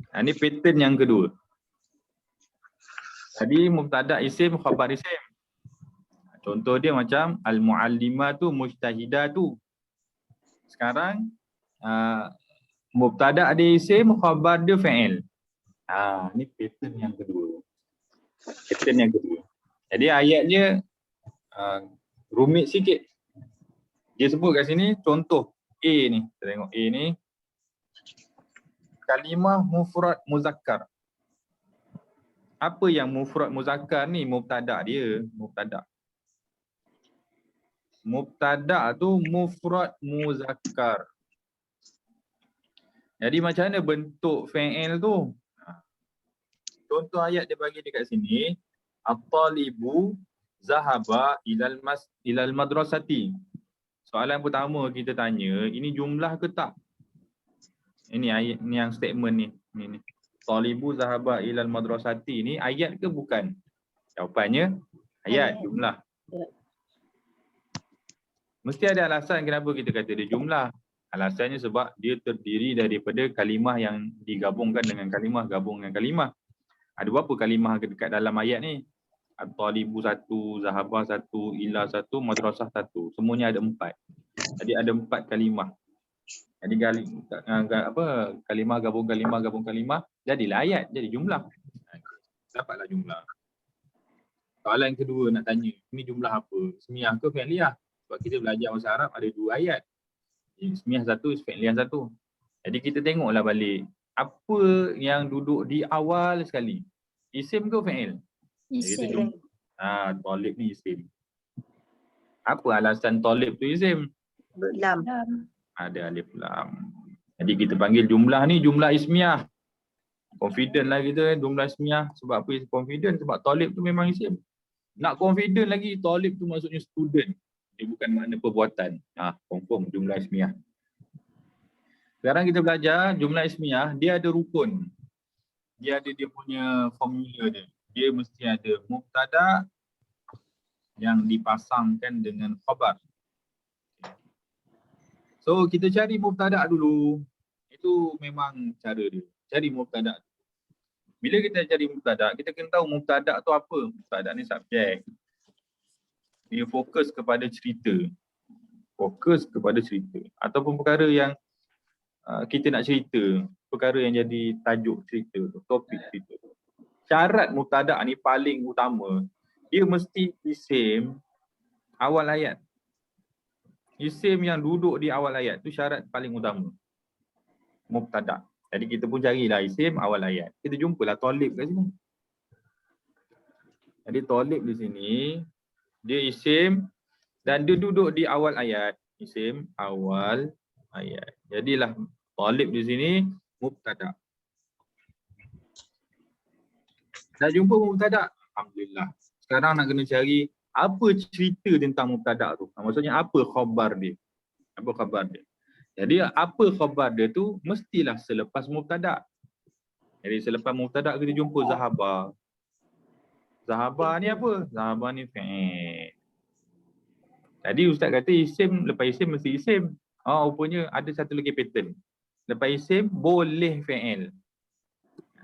Ini pattern yang kedua. Tadi mubtada isim, khabar isim. Contoh dia macam al-muallimatu mujtahidatu. Sekarang mubtada dia isim, khabar dia fi'il. Ni pattern yang kedua. Pattern yang kedua. Jadi ayatnya rumit sikit. Dia sebut kat sini contoh A ni. Kita tengok A ni. Kalimah mufrad muzakkar. Apa yang mufrad muzakkar ni? Mubtada dia. Mubtada. Mubtada tu mufrad muzakkar. Jadi macam mana bentuk fi'il tu? Contoh ayat dia bagi dekat sini. At-talibu zahaba ilal madrasati. Soalan pertama kita tanya, ini jumlah ke tak? Ini ayat ni yang statement ni. Ni. Talibu zahaba ilal madrasati ni ayat ke bukan? Jawapannya ayat, jumlah. Mesti ada alasan kenapa kita kata dia jumlah. Alasannya sebab dia terdiri daripada kalimah yang digabungkan dengan kalimah, gabung dengan kalimah. Ada berapa kalimah dekat dalam ayat ni? At-talibu satu, zahabah satu, ila satu, madrasah satu. Semuanya ada 4. Jadi ada 4 kalimah. Jadi kalimah gabung kalimah, jadilah ayat, jadi jumlah. Dapatlah jumlah. Soalan kedua nak tanya, ini jumlah apa? Ismiyah ke fi'liyah? Sebab kita belajar bahasa Arab ada 2 ayat. Ismiyah satu, fi'liyah satu. Jadi kita tengoklah balik. Apa yang duduk di awal sekali? Isim ke fi'il? Isim. Talib ni isim. Apa alasan talib tu isim? Lam. Ada alif lam. Jadi kita panggil jumlah ni jumlah ismiyah. Confident lah kita jumlah ismiyah. Sebab apa confident? Sebab talib tu memang isim. Nak confident lagi, talib tu maksudnya student. Dia bukan makna perbuatan. Confirm jumlah ismiyah. Sekarang kita belajar jumlah ismiyah, dia ada rukun. Dia ada dia punya formula dia. Dia mesti ada mubtada yang dipasangkan dengan khabar. So kita cari mubtada dulu. Itu memang cara dia. Cari mubtada. Bila kita cari mubtada, kita kena tahu mubtada tu apa. Mubtada ni subjek. Dia fokus kepada cerita. Fokus kepada cerita. Ataupun perkara yang kita nak cerita. Perkara yang jadi tajuk cerita. Topik cerita. Syarat mubtada ni paling utama. Dia mesti isim awal ayat. Isim yang duduk di awal ayat tu syarat paling utama. Mubtada. Jadi kita pun carilah isim awal ayat. Kita jumpalah talib kat sini. Jadi talib di sini dia isim dan dia duduk di awal ayat. Isim awal ayat. Jadilah talib di sini mubtada. Dah jumpa mubtada? Alhamdulillah. Sekarang nak kena cari apa cerita tentang mubtada tu. Maksudnya apa khabar dia? Apa khabar dia? Jadi apa khabar dia tu mestilah selepas mubtada. Jadi selepas mubtada kita jumpa zahaba. Zahaba ni apa? Zahaba ni fi'il. Tadi ustaz kata isim, lepas isim mesti isim. Rupanya ada satu lagi pattern. Lepas isim boleh fi'il.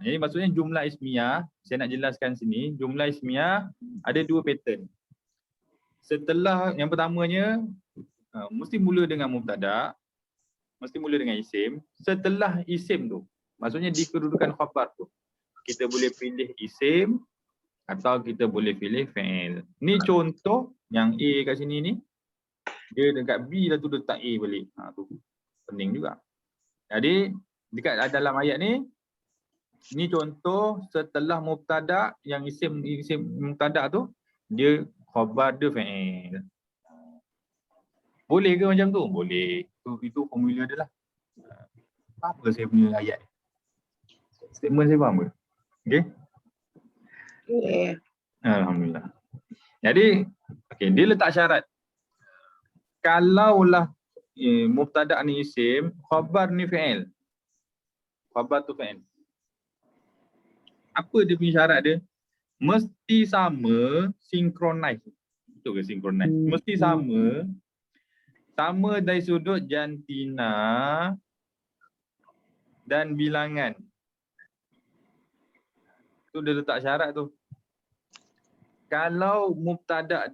Jadi maksudnya jumlah ismiyah, saya nak jelaskan sini, jumlah ismiyah ada dua pattern. Setelah yang pertamanya mesti mula dengan mubtada, mesti mula dengan isim. Setelah isim tu, maksudnya di kedudukan khabar tu, kita boleh pilih isim atau kita boleh pilih fi'il. Ni contoh yang A kat sini ni, dia dekat B dah tu letak A balik. Tu pening juga. Jadi dekat dalam ayat ni, ni contoh setelah mubtada yang isim mubtada tu, dia khabar dia fi'il. Boleh ke macam tu? Boleh. Itu formula dia lah. Apa saya punya ayat? Statement saya faham ke? Okey? Okay. Alhamdulillah. Jadi, okey, dia letak syarat. Kalaulah mubtada ni isim, khabar ni fi'il. Khabar tu fi'il. Apa dia punya syarat dia? Mesti sama synchronize. Betul ke synchronize? Mesti sama. Sama dari sudut jantina dan bilangan. Tu dia letak syarat tu. Kalau mubtada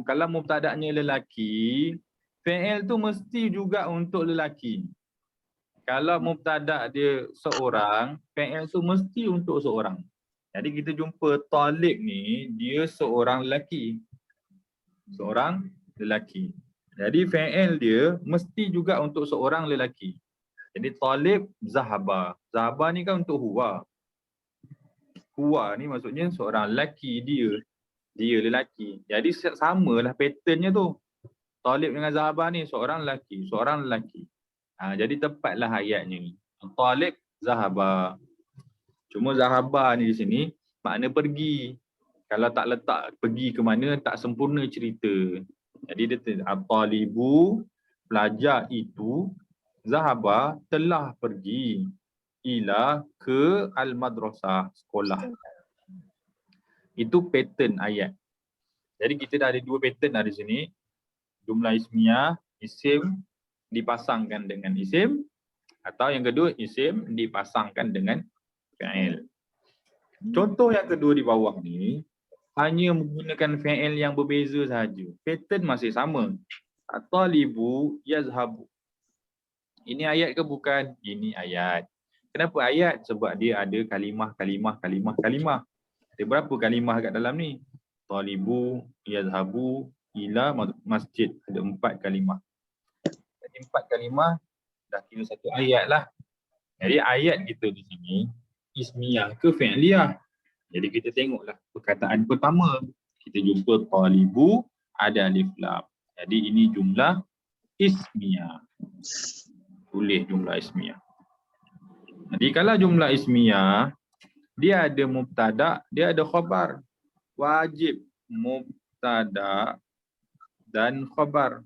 kalau mubtada'nya lelaki, fi'il tu mesti juga untuk lelaki. Kalau mubtada' dia seorang, fi'il tu mesti untuk seorang. Jadi kita jumpa talib ni, dia seorang lelaki. Seorang lelaki. Jadi fi'il dia mesti juga untuk seorang lelaki. Jadi talib zahaba. Zahaba ni kan untuk huwa. Huwa ni maksudnya seorang lelaki, dia lelaki. Jadi samalah patternnya tu. Talib dengan zahaba ni seorang lelaki. Jadi tepatlah ayatnya ni. Talib zahaba. Cuma zahaba ni di sini makna pergi. Kalau tak letak pergi ke mana tak sempurna cerita. Jadi dia at-talibu, pelajar itu, zahaba telah pergi ila ke al-madrasah, sekolah. Itu pattern ayat. Jadi kita dah ada dua pattern di sini. Jumlah ismiyah, isim dipasangkan dengan isim, atau yang kedua isim dipasangkan dengan fi'il. Contoh yang kedua di bawah ni hanya menggunakan fi'il yang berbeza sahaja. Pattern masih sama. At-talibu yazhabu. Ini ayat ke bukan? Ini ayat. Kenapa ayat? Sebab dia ada kalimah. Ada berapa kalimah kat dalam ni? Talibu yazhabu ila masjid. Ada 4 kalimah. Jadi 4 kalimah dah kira satu ayat lah. Jadi ayat kita di sini ismiyah ke fi'liyah. Jadi kita tengoklah perkataan pertama. Kita jumpa talibu ada alif lam. Jadi ini jumlah ismiyah. Tulis jumlah ismiyah. Jadi kalau jumlah ismiyah, dia ada mubtada, dia ada khabar. Wajib mubtada dan khabar.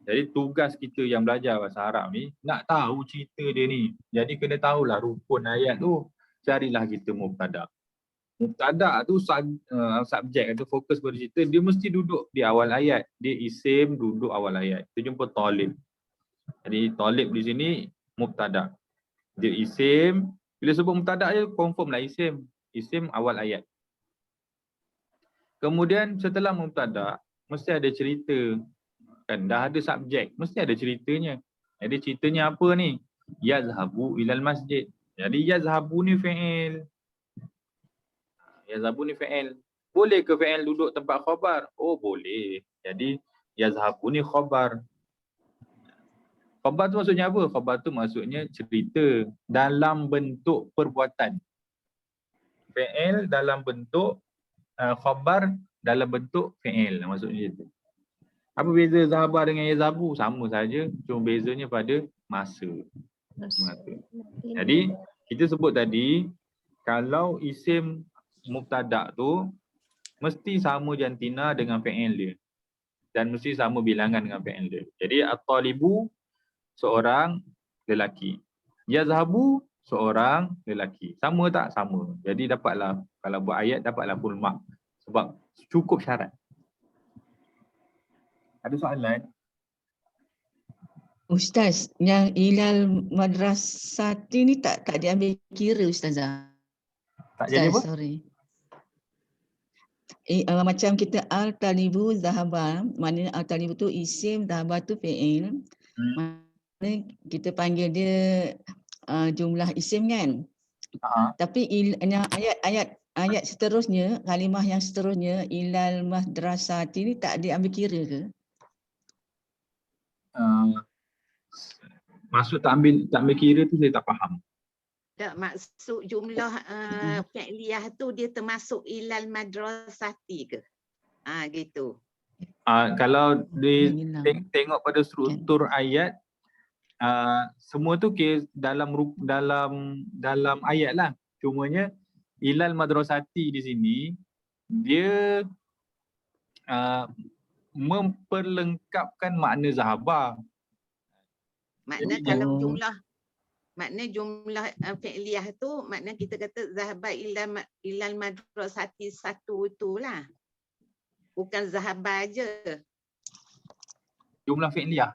Jadi tugas kita yang belajar bahasa Arab ni, nak tahu cerita dia ni. Jadi kena tahulah rukun ayat tu. Carilah kita mubtada. Mubtada tu subjek atau fokus pada cerita, dia mesti duduk di awal ayat. Dia isim duduk awal ayat. Kita jumpa talib. Jadi talib di sini mubtada. Dia isim. Bila sebut mubtada je confirm lah isim. Isim awal ayat. Kemudian setelah mubtada mesti ada cerita. Kan dah ada subjek, mesti ada ceritanya. Jadi ceritanya apa ni? Yazhabu ilal masjid. Jadi yazhabu ni fi'il. Yazhabu ni fi'il. Boleh ke fi'il duduk tempat khabar? Oh boleh. Jadi yazhabu ni khabar. Khabar tu maksudnya apa? Khabar tu maksudnya cerita dalam bentuk perbuatan. Fi'il dalam bentuk khabar dalam bentuk fi'il, maksudnya itu. Apa beza zahaba dengan yazhabu? Sama saja, cuma bezanya pada masa. Jadi kita sebut tadi kalau isim mubtada tu mesti sama jantina dengan fi'il dia dan mesti sama bilangan dengan fi'il dia. Jadi at-talibu seorang lelaki. Yazhabu seorang lelaki. Sama tak? Sama. Jadi dapatlah, kalau buat ayat dapatlah full mark sebab cukup syarat. Ada soalan? Ustaz, yang ilal madrasati ni tak diambil kira Ustazah. Tak jadi apa? Sorry. Macam kita al-talibu zahaba, maknanya al-talibu tu isim, zahaba tu fi'il. Maknanya kita panggil dia jumlah isim kan. Tapi yang ayat seterusnya, kalimah yang seterusnya ilal madrasati ni tak diambil kira ke? Maksud tak ambil kira tu saya tak faham. Tak, maksud jumlah fi'liyah tu dia termasuk ilal madrasati ke? Gitu. Kalau tengok pada struktur ayat, semua tu dalam ayat lah. Cumanya ilal madrasati di sini dia memperlengkapkan makna zahaba. Makna Jadi, kalau jumlah fi'liyah tu makna kita kata zahaba ilal madrasati satu itulah. Bukan zahaba aja. jumlah fi'liyah.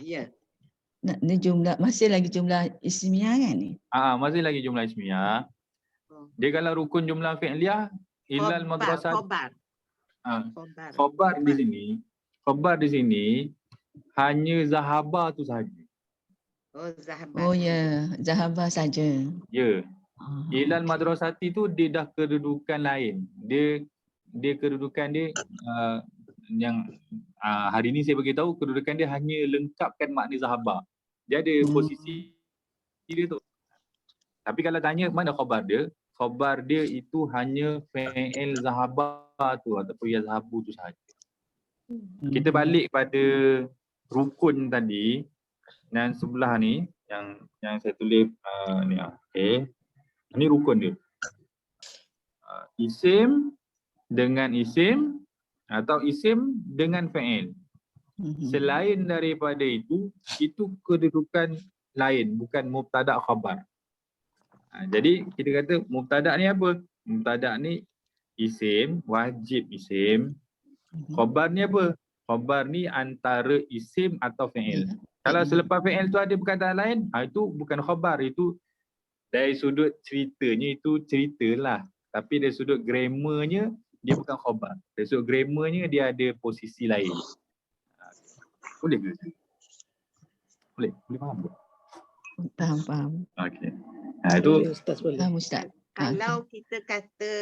Ya. Ni jumlah, masih lagi jumlah ismiyah kan ni? Masih lagi jumlah ismiyah. Dia kalau rukun jumlah fi'liyah ilal madrasati. Khabar di sini hanya zahaba tu saja. Oh ya, zahaba saja. Ya. Ilal madrasati tu dia dah kedudukan lain. Dia kedudukan dia yang hari ni saya beritahu kedudukan dia hanya lengkapkan makna zahaba. Dia ada posisi dia tu. Tapi kalau tanya mana khabar dia itu hanya fi'il zahaba tu ataupun yazhabu tu sahaja. Kita balik pada rukun tadi dan sebelah ni yang saya tulis ni okey. Ini rukun dia. Isim dengan isim atau isim dengan fi'il. Selain daripada itu kedudukan lain, bukan mubtada khabar. Jadi kita kata mubtada ni apa? Mubtada ni isim, wajib isim. Khabar ni apa? Khabar ni antara isim atau fi'il. Kalau selepas fi'il tu ada perkataan lain, itu bukan khabar, itu dari sudut ceritanya itu ceritalah. Tapi dari sudut grammarnya dia bukan khabar. Dari sudut grammarnya dia ada posisi lain. Boleh ke? Boleh faham ke? Faham. Okey. Itu Ustaz boleh. Faham Ustaz. Kalau kita kata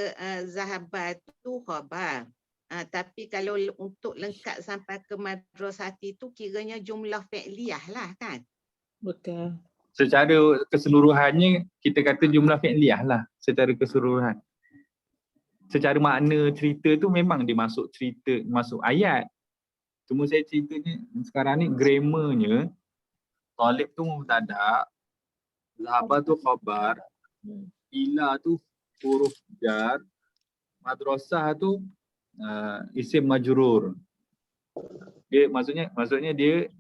zahabat tu khabar, tapi kalau untuk lengkap sampai ke madrasati tu kiranya jumlah fi'liyah lah kan? Betul. secara keseluruhannya kita kata jumlah fi'liyah lah secara keseluruhan. Secara makna cerita tu memang dia masuk cerita, masuk ayat. Cuma saya ceritanya sekarang ni grammarnya talib tu mubtada, zahaba tu khabar, ila tu huruf jar, madrasah tu isim majrur. Dia maksudnya dia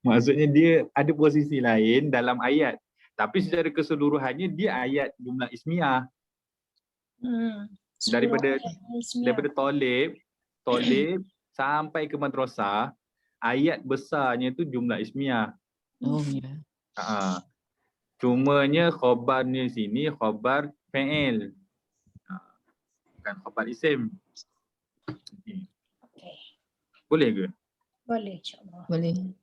maksudnya dia ada posisi lain dalam ayat. Tapi secara keseluruhannya dia ayat jumlah ismiyah. Daripada talib sampai ke madrasah, ayat besarnya tu jumlah ismiyah. Oh ya. Cumanya khabarnya sini khabar fi'il. Bukan khabar isim. Boleh ke? Boleh, insyaAllah. Boleh.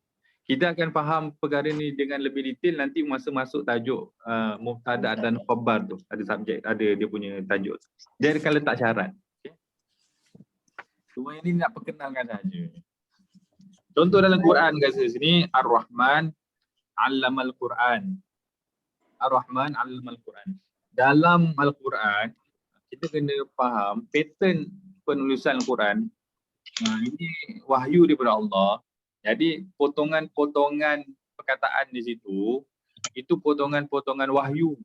Kita akan faham perkara ni dengan lebih detail nanti masa masuk tajuk mubtada dan khabar tu. Ada subjek, ada dia punya tajuk. Dia akan letak syarat. Okay? Cuma ini nak perkenalkan saja. Contoh dalam Quran kat sini, Ar-Rahman 'allamal Quran. Ar-Rahman 'allamal Quran. Dalam Al-Quran, kita kena faham pattern penulisan Al-Quran. Ini wahyu daripada Allah. Jadi potongan-potongan perkataan di situ, itu potongan-potongan wahyu.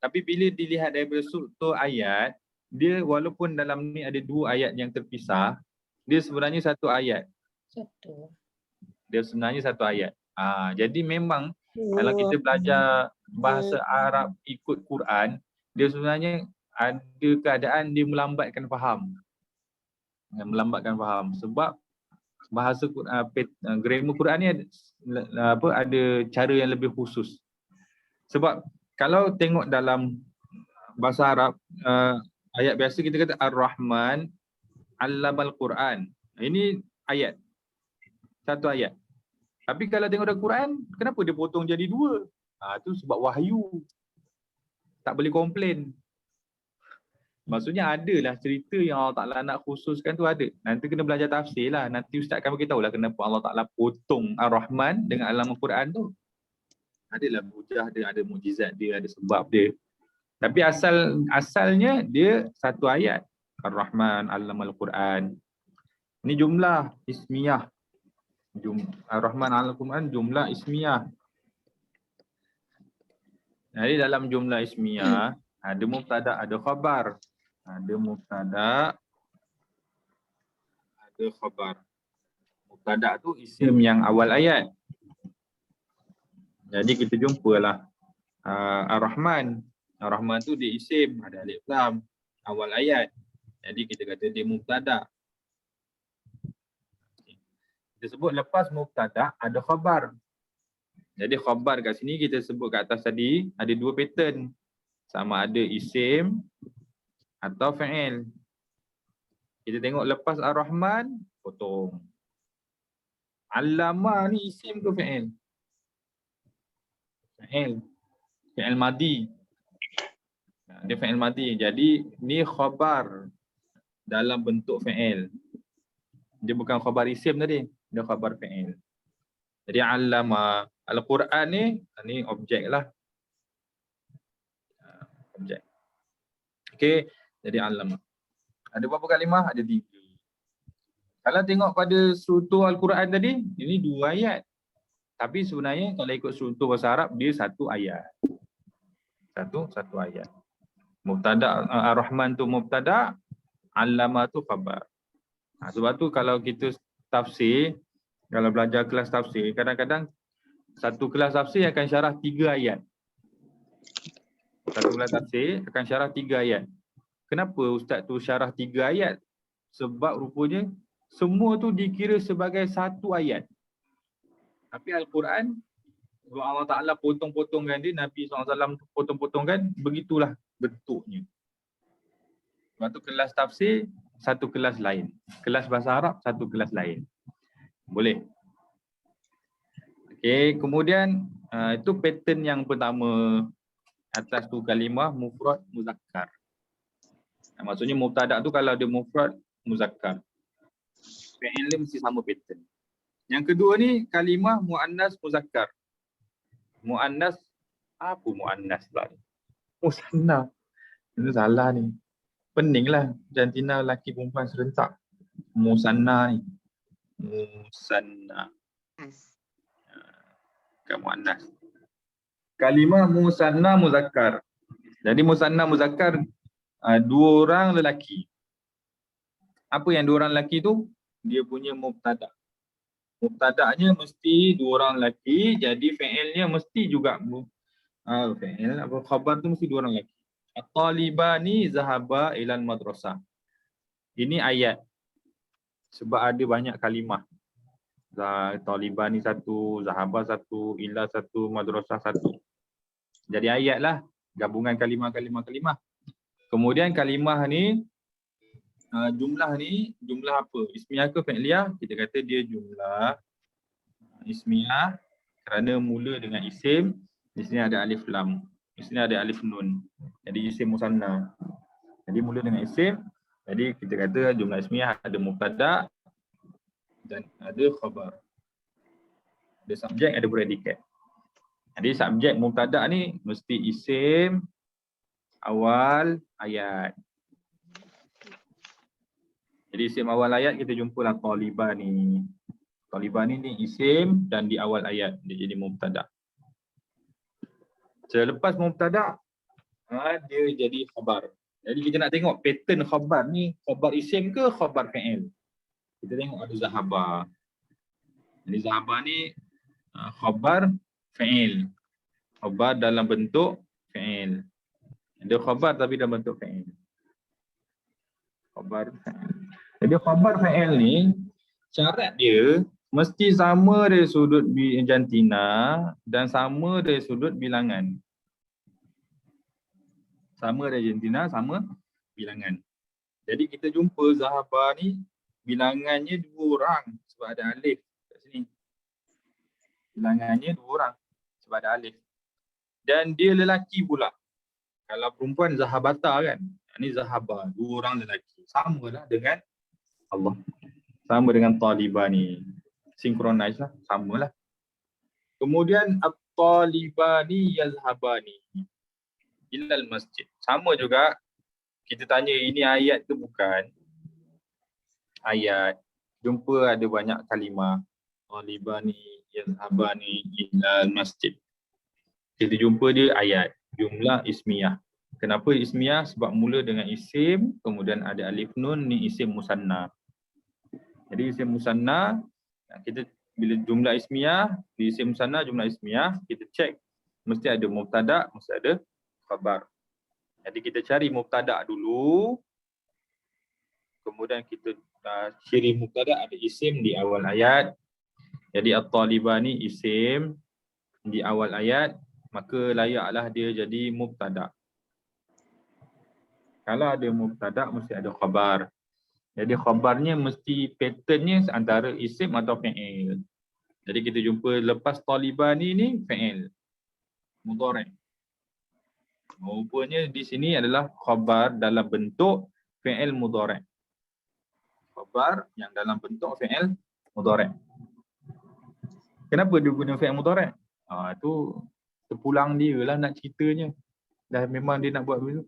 Tapi bila dilihat daripada struktur ayat, dia walaupun dalam ni ada 2 ayat yang terpisah, dia sebenarnya satu ayat. Dia sebenarnya satu ayat. Jadi memang kalau kita belajar bahasa Arab ikut Quran, dia sebenarnya ada keadaan dia melambatkan faham. Melambatkan faham sebab bahasa grammar Quran ni ada cara yang lebih khusus. Sebab kalau tengok dalam bahasa Arab, ayat biasa kita kata Ar-Rahman 'allamal Quran. Ini ayat. Satu ayat. Tapi kalau tengok dalam Quran, kenapa dia potong jadi 2? Itu sebab wahyu. Tak boleh komplain. Maksudnya adalah cerita yang Allah Ta'ala nak khususkan tu ada. Nanti kena belajar tafsir lah. Nanti Ustaz akan beritahu lah kenapa Allah Ta'ala potong Ar-Rahman dengan alam Al-Quran tu. Adalah hujah dia, ada mukjizat dia, ada sebab dia. Tapi asalnya dia satu ayat. Ar-Rahman, Allamal Quran. Ini jumlah ismiyah. Ar-Rahman Al-Quran jumlah ismiyah. Jadi dalam jumlah ismiyah ada mubtada, ada khabar. Ada mubtada, ada khabar. Mubtada tu isim yang awal ayat. Jadi kita jumpalah Ar-Rahman. Ar-Rahman tu dia isim, ada alif lam awal ayat. Jadi kita kata dia mubtada. Kita sebut lepas mubtada ada khabar. Jadi khabar kat sini kita sebut kat atas tadi ada 2 pattern. Sama ada isim atau fa'il. Kita tengok lepas Ar-Rahman potong. Allama ni isim ke fa'il? Fa'il. Fa'il madi. Dia fa'il madi. Jadi ni khabar dalam bentuk fa'il. Dia bukan khabar isim tadi. Dia khabar fa'il. Jadi allama Al-Quran ni objek lah. Objek. Okey, jadi allama. Ada berapa kalimah? Ada 3. Kalau tengok pada struktur Al-Quran tadi, ini 2 ayat. Tapi sebenarnya kalau ikut struktur bahasa Arab, dia satu ayat. Satu ayat. Mubtada, Ar-Rahman tu mubtada, allama tu khabar. Sebab tu kalau kita tafsir, kalau belajar kelas tafsir, kadang-kadang satu kelas tafsir akan syarah 3 ayat. Satu kelas tafsir akan syarah 3 ayat. Kenapa ustaz tu syarah 3 ayat? Sebab rupanya semua tu dikira sebagai satu ayat. Tapi Al-Quran, Allah Ta'ala potong-potongkan dia, Nabi SAW potong-potongkan, begitulah bentuknya. Sebab tu kelas tafsir, satu kelas lain. Kelas bahasa Arab, satu kelas lain. Boleh. Okey, kemudian itu pattern yang pertama. Atas tu kalimah mufrad muzakkar. Maksudnya mubtada tu kalau dia mufrad muzakkar. Fi'il mesti sama pattern. Yang kedua ni kalimah muannas muzakkar. Muannas, apa muannas pula ni? Musanna. Ini salah ni. Peninglah jantina lelaki perempuan serentak. Musanna ni. Musanna. Bukan muannas. Kalimah musanna muzakkar. Jadi musanna muzakkar 2 orang lelaki. Apa yang 2 orang lelaki tu? Dia punya mubtada. Mubtada'nya mesti 2 orang lelaki, jadi fi'ilnya mesti juga fi'il apa khabar tu mesti 2 orang lelaki. At-talibani zahaba ilal madrasah. Ini ayat. Sebab ada banyak kalimah. Talibani 1, zahaba 1, ila 1, madrasah 1. Jadi ayat lah, gabungan kalimah. Kemudian kalimah ni, jumlah ni, jumlah apa? Ismiyah ke fi'liyah? Kita kata dia jumlah ismiyah kerana mula dengan isim. Di sini ada alif lam, di sini ada alif nun. Jadi isim musanna. Jadi mula dengan isim, Jadi kita kata jumlah ismiyah ada mubtada dan ada khabar. Ada subjek, ada predikat. Jadi subjek mubtada ni mesti isim awal ayat. Jadi isim awal ayat kita jumpalah talibani. Talibani ni isim dan di awal ayat dia jadi mubtada. Selepas mubtada dia jadi khabar. Jadi kita nak tengok pattern khabar ni, khabar isim ke khabar fi'il. Kita tengok ada zahaba. Jadi zahaba ni khabar fi'il. Khabar dalam bentuk fi'il. Ada khabar tapi dalam bentuk fi'il. Khabar fi'il. Jadi khabar fi'il ni syarat dia mesti sama dari sudut jantina dan sama dari sudut bilangan. Sama dari jantina, sama bilangan. Jadi kita jumpa zahaba ni bilangannya 2 orang sebab ada alif kat sini. Bilangannya 2 orang sebab ada alif. Dan dia lelaki pula. Kalau perempuan zahabata kan. Ini zahaba, 2 orang lelaki. Samalah dengan Allah. Sama dengan talibani. Synchronize lah, samalah. Kemudian at-talibani yazhabani ilal masjid. Sama juga kita tanya ini ayat ke bukan? Ayat. Jumpa ada banyak kalimah. Talibani yazhabani ilal masjid. Kita jumpa dia ayat. Jumlah ismiyah. Kenapa ismiyah? Sebab mula dengan isim, kemudian ada alif nun, ni isim musanna. Jadi isim musanna, kita bila jumlah ismiyah, di isim musanna jumlah ismiyah, kita cek mesti ada mubtada, mesti ada khabar. Jadi kita cari mubtada dulu. Kemudian kita ciri mubtada ada isim di awal ayat. Jadi at-talibani isim di awal ayat, maka layaklah dia jadi mubtada. Kalau ada mubtada mesti ada khabar. Jadi khabarnya mesti patternnya antara isim atau fi'il. Jadi kita jumpa lepas talibani ni fi'il mudhari'. Rupanya di sini adalah khabar dalam bentuk fi'il mudhari'. Khabar yang dalam bentuk fi'il mudhari'. Kenapa dia guna fi'il mudhari'? Itu terpulang dia lah nak ceritanya. Dah memang dia nak buat begitu.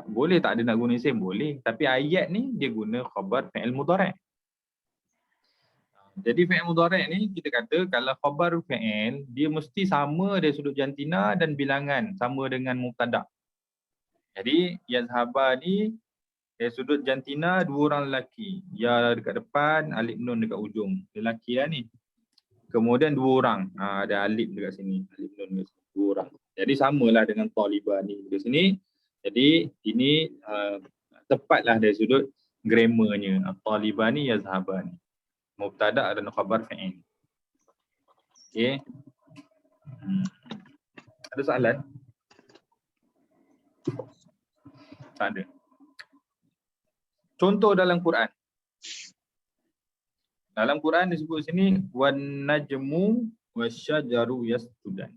Boleh tak dia nak guna isim? Boleh. Tapi ayat ni dia guna khabar fi'il mudhari'. Jadi fi'il mudhari' ni kita kata kalau khabar fi'il dia mesti sama dari sudut jantina dan bilangan, sama dengan mubtada. Jadi yazhaba ni dari sudut jantina 2 orang lelaki. Ya dekat depan, alif nun dekat ujung. Lelaki lah ni. Kemudian 2 orang. Ada alif dekat sini. Alif nun dekat sini. 2 orang. Jadi samalah dengan talibani di sini. Jadi ini tepatlah dari sudut grammarnya. Talibani yazhabani. Mubtada dan khabar fi'il. Okey. Ada soalan? Tak ada. Contoh dalam Quran. Dalam Quran disebut sini wan najmu wasyajaru yasjudan.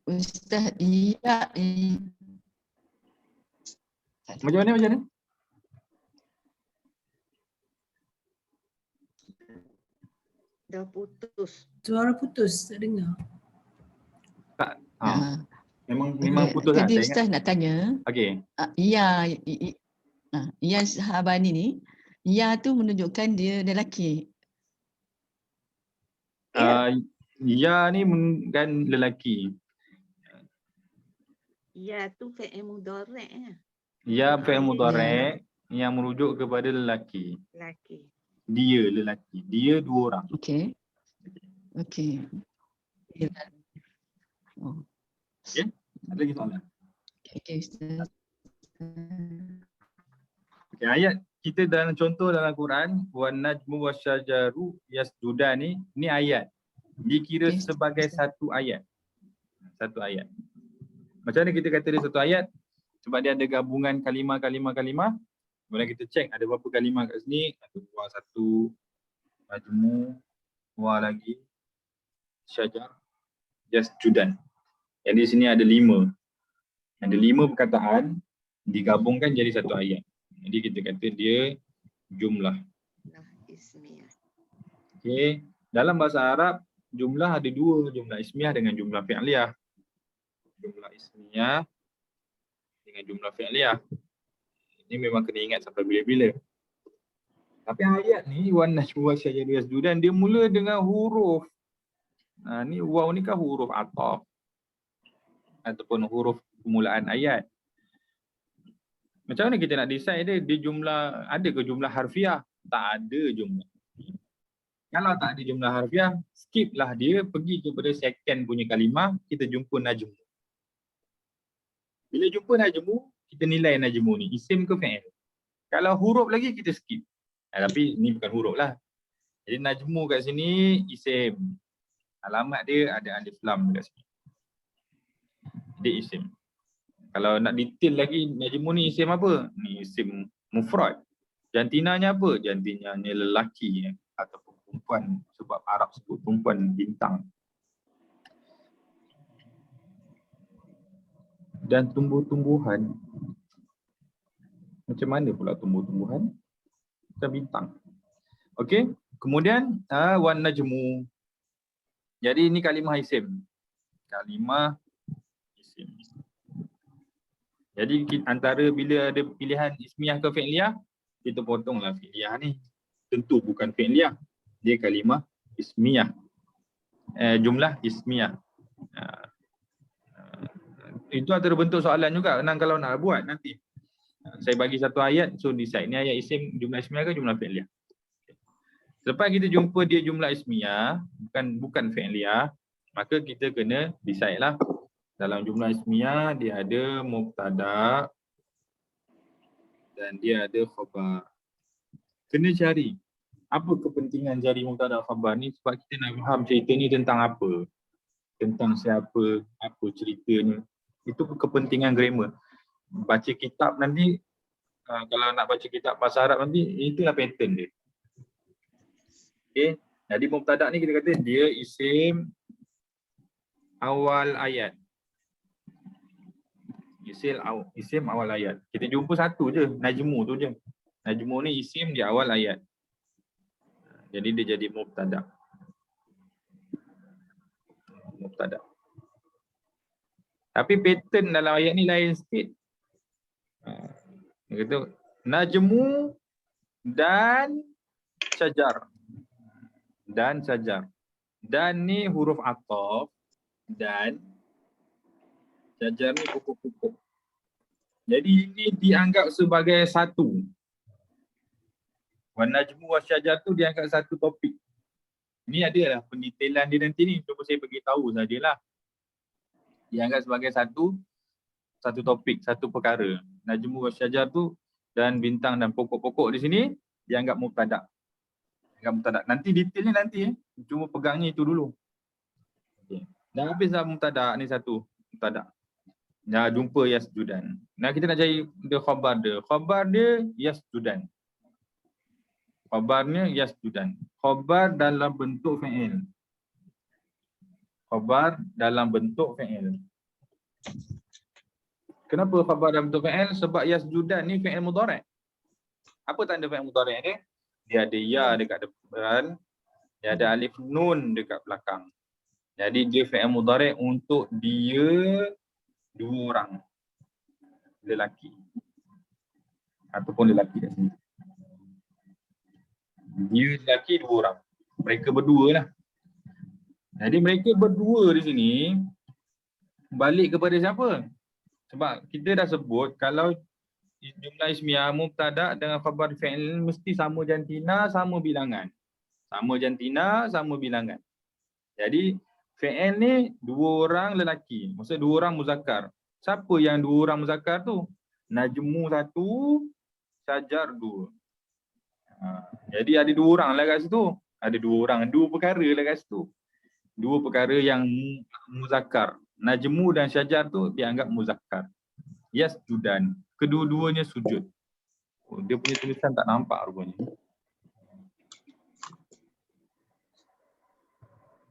Ustaz, iya. Macam mana? Dah putus. Suara putus, tak dengar. Tak. Memang putus lah. Tadi Ustaz nak tanya. Okey. Iya sahabani ni, iya tu menunjukkan dia lelaki. Ya ni kan lelaki. Ya tu fi'il mudhari'. Ya fi'il mudhari' yang merujuk kepada lelaki. Lelaki. Dia lelaki. Dia 2 orang. Okey. Oh. Okey. Ada lagi soalan? Okey Ustaz. Okay, ayat kita dalam contoh dalam Quran wan najmu wasyajaru yasjudan ni ayat. Dikira sebagai satu ayat. Satu ayat. Macam mana kita kata dia satu ayat? Sebab dia ada gabungan kalimah. Kemudian kita cek ada berapa kalimah kat sini. Ada buah satu, majmu, buah lagi, syajar, yasjudan. Yang di sini ada 5. Ada 5 perkataan digabungkan jadi satu ayat. Jadi kita kata dia jumlah. Nah, ismiyah. Okey. Dalam bahasa Arab, jumlah ada dua, jumlah ismiyah dengan jumlah fi'liyah. Jumlah ismiyah dengan jumlah fi'liyah. Ini memang kena ingat sampai bila-bila. Tapi ayat ni wan najmu wasyajaru yasjudan dia mula dengan huruf. Ni waw ni kan huruf ataf ataupun huruf permulaan ayat. Macam mana kita nak decide dia jumlah, ada ke jumlah harfiah? Tak ada jumlah. Kalau tak ada jumlah harfiah, skip lah dia, pergi kepada second punya kalimah, kita jumpa najmu. Bila jumpa najmu, kita nilai najmu ni isim ke fi'il. Kalau huruf lagi kita skip. Tapi ni bukan huruf lah. Jadi najmu kat sini isim. Alamat dia ada alif lam dekat sini. Dia isim. Kalau nak detail lagi najmu ni isim apa? Ni isim mufrad. Jantinanya apa? Jantinanya lelaki ataupun perempuan, sebab Arab sebut perempuan bintang. Dan tumbuh-tumbuhan. Macam mana pula tumbuh-tumbuhan? Macam bintang. Okey. Kemudian wan najmu. Jadi ini kalimah isim. Kalimah isim. Jadi antara bila ada pilihan ismiyah ke fi'liyah, kita potonglah fi'liyah ni. Tentu bukan fi'liyah. Dia kalimah ismiyah. Jumlah ismiyah. Itu antara bentuk soalan juga kalau nak buat nanti. Saya bagi satu ayat, so decide ni ayat isim jumlah ismiyah ke jumlah fi'liyah. Selepas kita jumpa dia jumlah ismiyah, bukan fi'liyah, maka kita kena decide lah. Dalam jumlah ismiyah dia ada mubtada dan dia ada khabar. Kena cari apa kepentingan cari mubtada khabar ni, sebab kita nak faham cerita ni tentang apa. Tentang siapa, apa ceritanya. Itu kepentingan grammar. Baca kitab nanti, kalau nak baca kitab bahasa Arab nanti, itulah pattern dia. Okay. Jadi mubtada ni kita kata dia isim awal ayat. Isim awal ayat. Kita jumpa satu je, najmu tu je. Najmu ni isim di awal ayat. Jadi dia jadi mubtada. Mubtada. Tapi pattern dalam ayat ni lain sikit. Dia kata najmu dan syajar. Dan syajar. Dan ni huruf ataf dan syajar ni pokok-pokok. Jadi ini dianggap sebagai satu. Wan najmu wasyajar tu dianggap satu topik. Ini adalah pendetailan dia nanti ni. Cuma saya bagi tahu sajalah. Dianggap sebagai satu topik, satu perkara. Najmu wasyajar tu dan bintang dan pokok-pokok di sini dianggap mubtada. Nanti detailnya nanti cuma pegangnya itu dulu. Okay. Dah habis dah mubtada ni satu mubtada. Dah jumpa yasjudan. Nah kita nak cari dia khabar dia. Khabar dia yasjudan. Khabarnya yasjudan. Khabar dalam bentuk fi'il. Khabar dalam bentuk fi'il. Kenapa khabar dalam bentuk fi'il? Sebab yasjudan ni fi'il mudhari'. Apa tanda fi'il mudhari' dia? Dia ada ya dekat depan, dia ada alif nun dekat belakang. Jadi dia fi'il mudhari' untuk dia dua orang. Lelaki. Ataupun lelaki kat sini. Dia lelaki dua orang. Mereka berdua lah. Jadi mereka berdua di sini balik kepada siapa? Sebab kita dah sebut kalau jumlah ismiyah mubtada dengan khabar fi'il mesti sama jantina, sama bilangan. Sama jantina, sama bilangan. Jadi fi'il ni dua orang lelaki. Maksudnya dua orang muzakkar. Siapa yang dua orang muzakkar tu? Najmu satu, syajar dua. Jadi ada dua orang lah kat situ. Ada dua orang, dua perkara lah kat situ. Dua perkara yang muzakkar. Najmu dan syajar tu dianggap muzakkar. Yasjudan. Kedua-duanya sujud. Oh, dia punya tulisan tak nampak rupanya.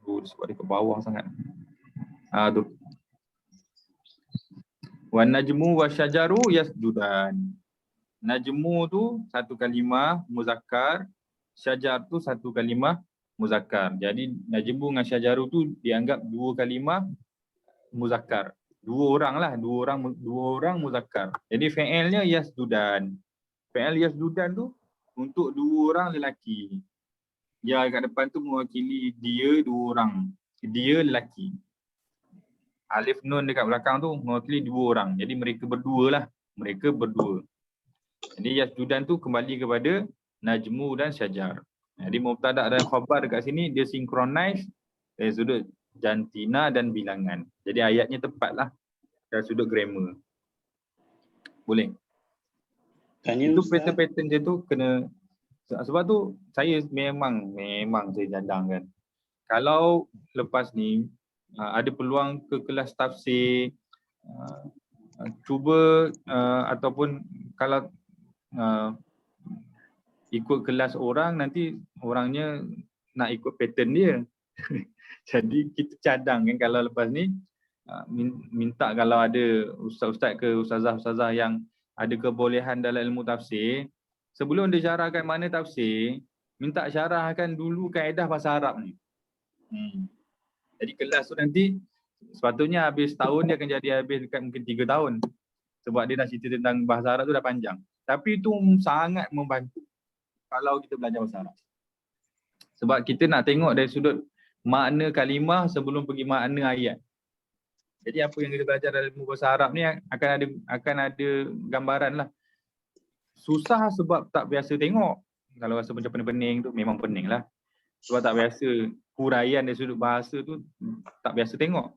Oh, sebab dia ke bawah sangat. Tu. Wan najmu wasyajaru yasjudan. Najmu tu satu kalimah muzakkar, syajar tu satu kalimah muzakkar. Jadi najmu dengan syajaru tu dianggap dua kalimah muzakkar. Dua orang muzakkar. Jadi fi'ilnya yasdudan. Fi'il yasdudan tu untuk dua orang lelaki. Ya kat depan tu mewakili dia dua orang. Dia lelaki. Alif nun dekat belakang tu mewakili dua orang. Jadi mereka berdua lah. Mereka berdua. Jadi yasdudan tu kembali kepada najmu dan syajar. Jadi mubtada dan khabar dekat sini dia synchronize dari sudut jantina dan bilangan. Jadi ayatnya tepatlah dari sudut grammar. Boleh? Tanya Itu Ustaz. pattern dia tu kena, sebab tu saya memang saya cadangkan. Kalau lepas ni ada peluang ke kelas tafsir, cuba ataupun kalau ikut kelas orang, nanti orangnya nak ikut pattern dia. Jadi kita cadang kan kalau lepas ni minta kalau ada ustaz-ustaz ke ustazah-ustazah yang ada kebolehan dalam ilmu tafsir, sebelum dia syarahkan mana tafsir, minta syarahkan dulu kaedah bahasa Arab ni. Jadi kelas tu nanti sepatutnya habis tahun dia akan jadi habis dekat mungkin 3 tahun. Sebab dia dah cerita tentang bahasa Arab tu dah panjang. Tapi itu sangat membantu kalau kita belajar bahasa Arab. Sebab kita nak tengok dari sudut makna kalimah sebelum pergi makna ayat. Jadi apa yang kita belajar dalam ilmu bahasa Arab ni akan ada gambaran lah. Susah sebab tak biasa tengok. Kalau rasa macam pening-pening tu memang pening lah. Sebab tak biasa huraian dari sudut bahasa tu tak biasa tengok.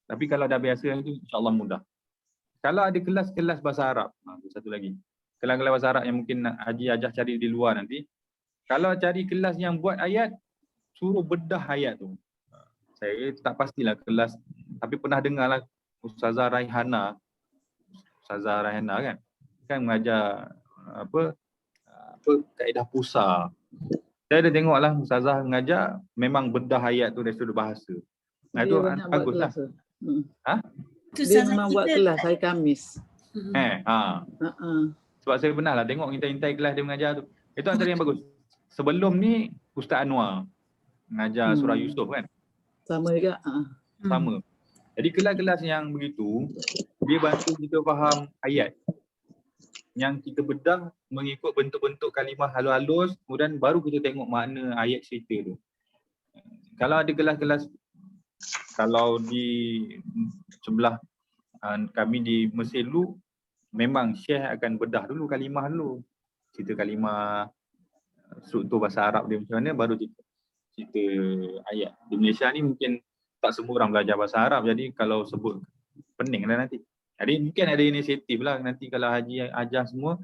Tapi kalau dah biasa tu insya-Allah mudah. Kalau ada kelas-kelas bahasa Arab, satu lagi. Kelas-kelas bahasa Arab yang mungkin Haji Ajah cari di luar nanti. Kalau cari kelas yang buat ayat, suruh bedah ayat tu. Saya tak pastilah kelas, tapi pernah dengar lah Ustazah Raihana kan. Kan mengajar apa kaedah pusar. Saya ada tengok lah Ustazah mengajar memang bedah ayat tu dari sudut bahasa. Nah itu bagus lah. Tu Dia Ustazah memang buat kita. kelas hari Khamis. Sebab saya pernah lah tengok intai-intai kelas dia mengajar tu. Itu antara yang bagus. Sebelum ni Ustaz Anwar mengajar surah Yusuf kan. Sama juga. Sama. Jadi kelas-kelas yang begitu dia bantu kita faham ayat. Yang kita bedah mengikut bentuk-bentuk kalimah halus-halus, kemudian baru kita tengok makna ayat cerita tu. Kalau ada kelas-kelas, kalau di sebelah kami di Mesir dulu, memang Syekh akan bedah dulu kalimah dulu. Cerita kalimah, struktur bahasa Arab dia macam mana, baru cerita ayat. Di Malaysia ni mungkin tak semua orang belajar bahasa Arab, jadi kalau sebut pening lah nanti. Jadi mungkin ada inisiatif lah nanti kalau Haji ajar semua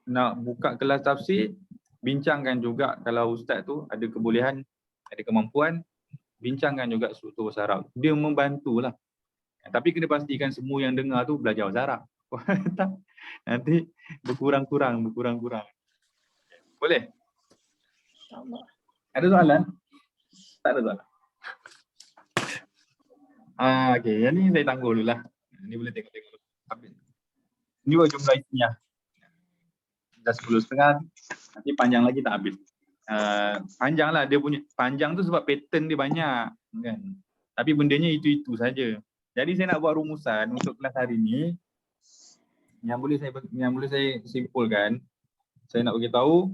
nak buka kelas tafsir, bincangkan juga kalau ustaz tu ada kebolehan, ada kemampuan, bincangkan juga struktur bahasa Arab. Dia membantulah. Tapi kena pastikan semua yang dengar tu belajar bahasa Arab. Nanti berkurang-kurang. Boleh? Ada soalan? Tak ada soalan? Okey, yang ni saya tangguh dulu lah. Ni boleh tengok-tengok. Habis. Ni buat jumlah ismiah. Dah 10.30. Nanti panjang lagi tak habis. Panjang lah dia punya. Panjang tu sebab pattern dia banyak. Kan? Tapi bendanya itu-itu saja. Jadi saya nak buat rumusan untuk kelas hari ni. Yang boleh saya simpulkan. Saya nak beritahu.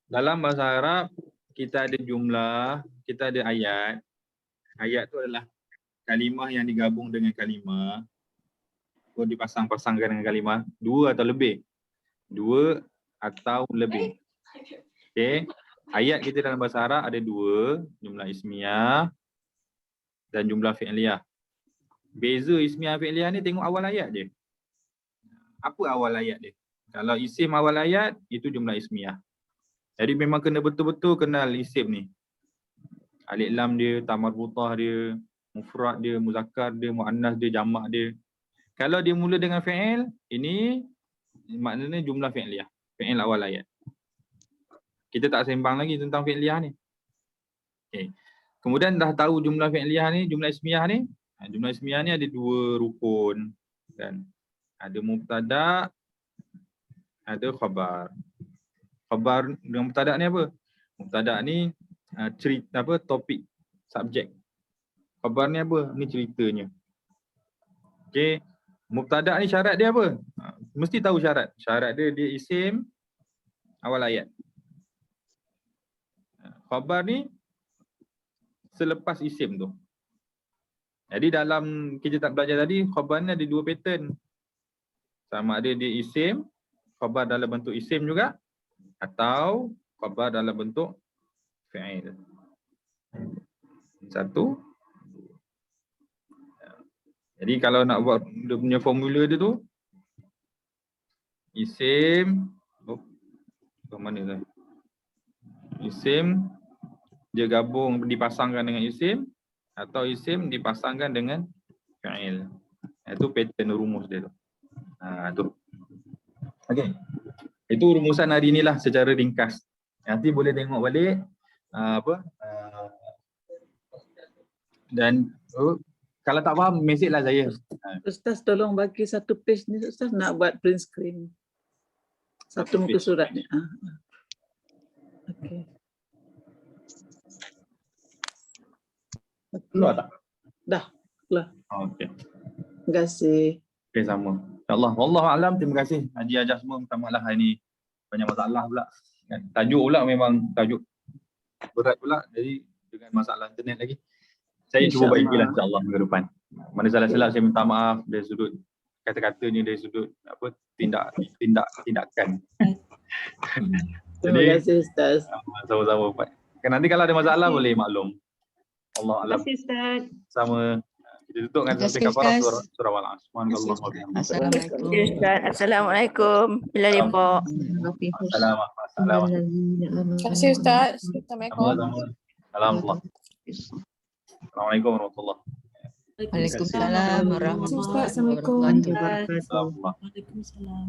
Dalam bahasa Arab, kita ada jumlah, kita ada ayat. Ayat tu adalah kalimah yang digabung dengan kalimah. Atau dipasang-pasangkan dengan kalimah. 2 atau lebih. 2 atau lebih. Okey. Ayat kita dalam bahasa Arab ada 2. Jumlah ismiyah dan jumlah fi'liyah. Beza ismiyah fi'liyah ni tengok awal ayat je. Apa awal ayat dia? Kalau isim awal ayat, itu jumlah ismiyah. Jadi memang kena betul-betul kenal isim ni. Alif lam dia, ta marbutah dia, mufrad dia, muzakkar dia, muannas dia, jamak dia. Kalau dia mula dengan fi'il, ini maknanya jumlah fi'liyah. Fi'il awal ayat. Kita tak sembang lagi tentang fi'liyah ni. Okay. Kemudian dah tahu jumlah fi'liyah ni, jumlah ismiyah ni. Jumlah ismiyah ni ada 2 rukun. Kan? Ada mubtada, ada khabar. Khabar dengan mubtada ni apa? Mubtada ni cerita apa, topik, subjek. Khabar ni apa? Ni ceritanya. Okey. Mubtada ni syarat dia apa? Mesti tahu syarat. Syarat dia isim awal ayat. Khabar ni selepas isim tu. Jadi dalam kita tak belajar tadi, khabar ni ada dua pattern. Sama ada dia isim, khabar dalam bentuk isim juga, atau khabar dalam bentuk fi'il. Satu. Jadi kalau nak buat dia punya formula dia tu, isim, mana tu? Isim dia gabung dipasangkan dengan isim, atau isim dipasangkan dengan fi'il. Itu pattern rumus dia tu. Tu. Okey. Itu rumusan hari inilah secara ringkas. Nanti boleh tengok balik dan kalau tak faham mesej lah saya. Ustaz tolong bagi satu page ni Ustaz, nak buat print screen. Satu muka surat ni. Okey. Keluar tak? Dah, keluar. Okey. Terima kasih. Okey, sama. InsyaAllah. Wallahu a'lam. Terima kasih Haji Ajah semua. Minta maaf lah hari ni banyak masalah pula. Tajuk pula memang tajuk berat pula. Jadi dengan masalah internet lagi. Saya cuba baikilah insyaAllah minggu depan. Mana salah-salah saya minta maaf dari sudut kata-katanya, dari sudut apa tindakan. Terima kasih Ustaz. Sama-sama Pak. Nanti kalau ada masalah boleh maklum. Allah alam. Terima kasih Ustaz. Sama. Kita tutup dengan Terima kasih, kafarah Ustaz. surah Al-Asr. Subhanallah wa bihamdihi. Assalamualaikum. Assalamualaikum. Bila limpok. Assalamualaikum. Terima kasih Ustaz. Assalamualaikum. Assalamualaikum. Assalamualaikum warahmatullahi wabarakatuh. Waalaikumsalam warahmatullahi Assalamualaikum. wabarakatuh. Assalamualaikum. Waalaikumsalam.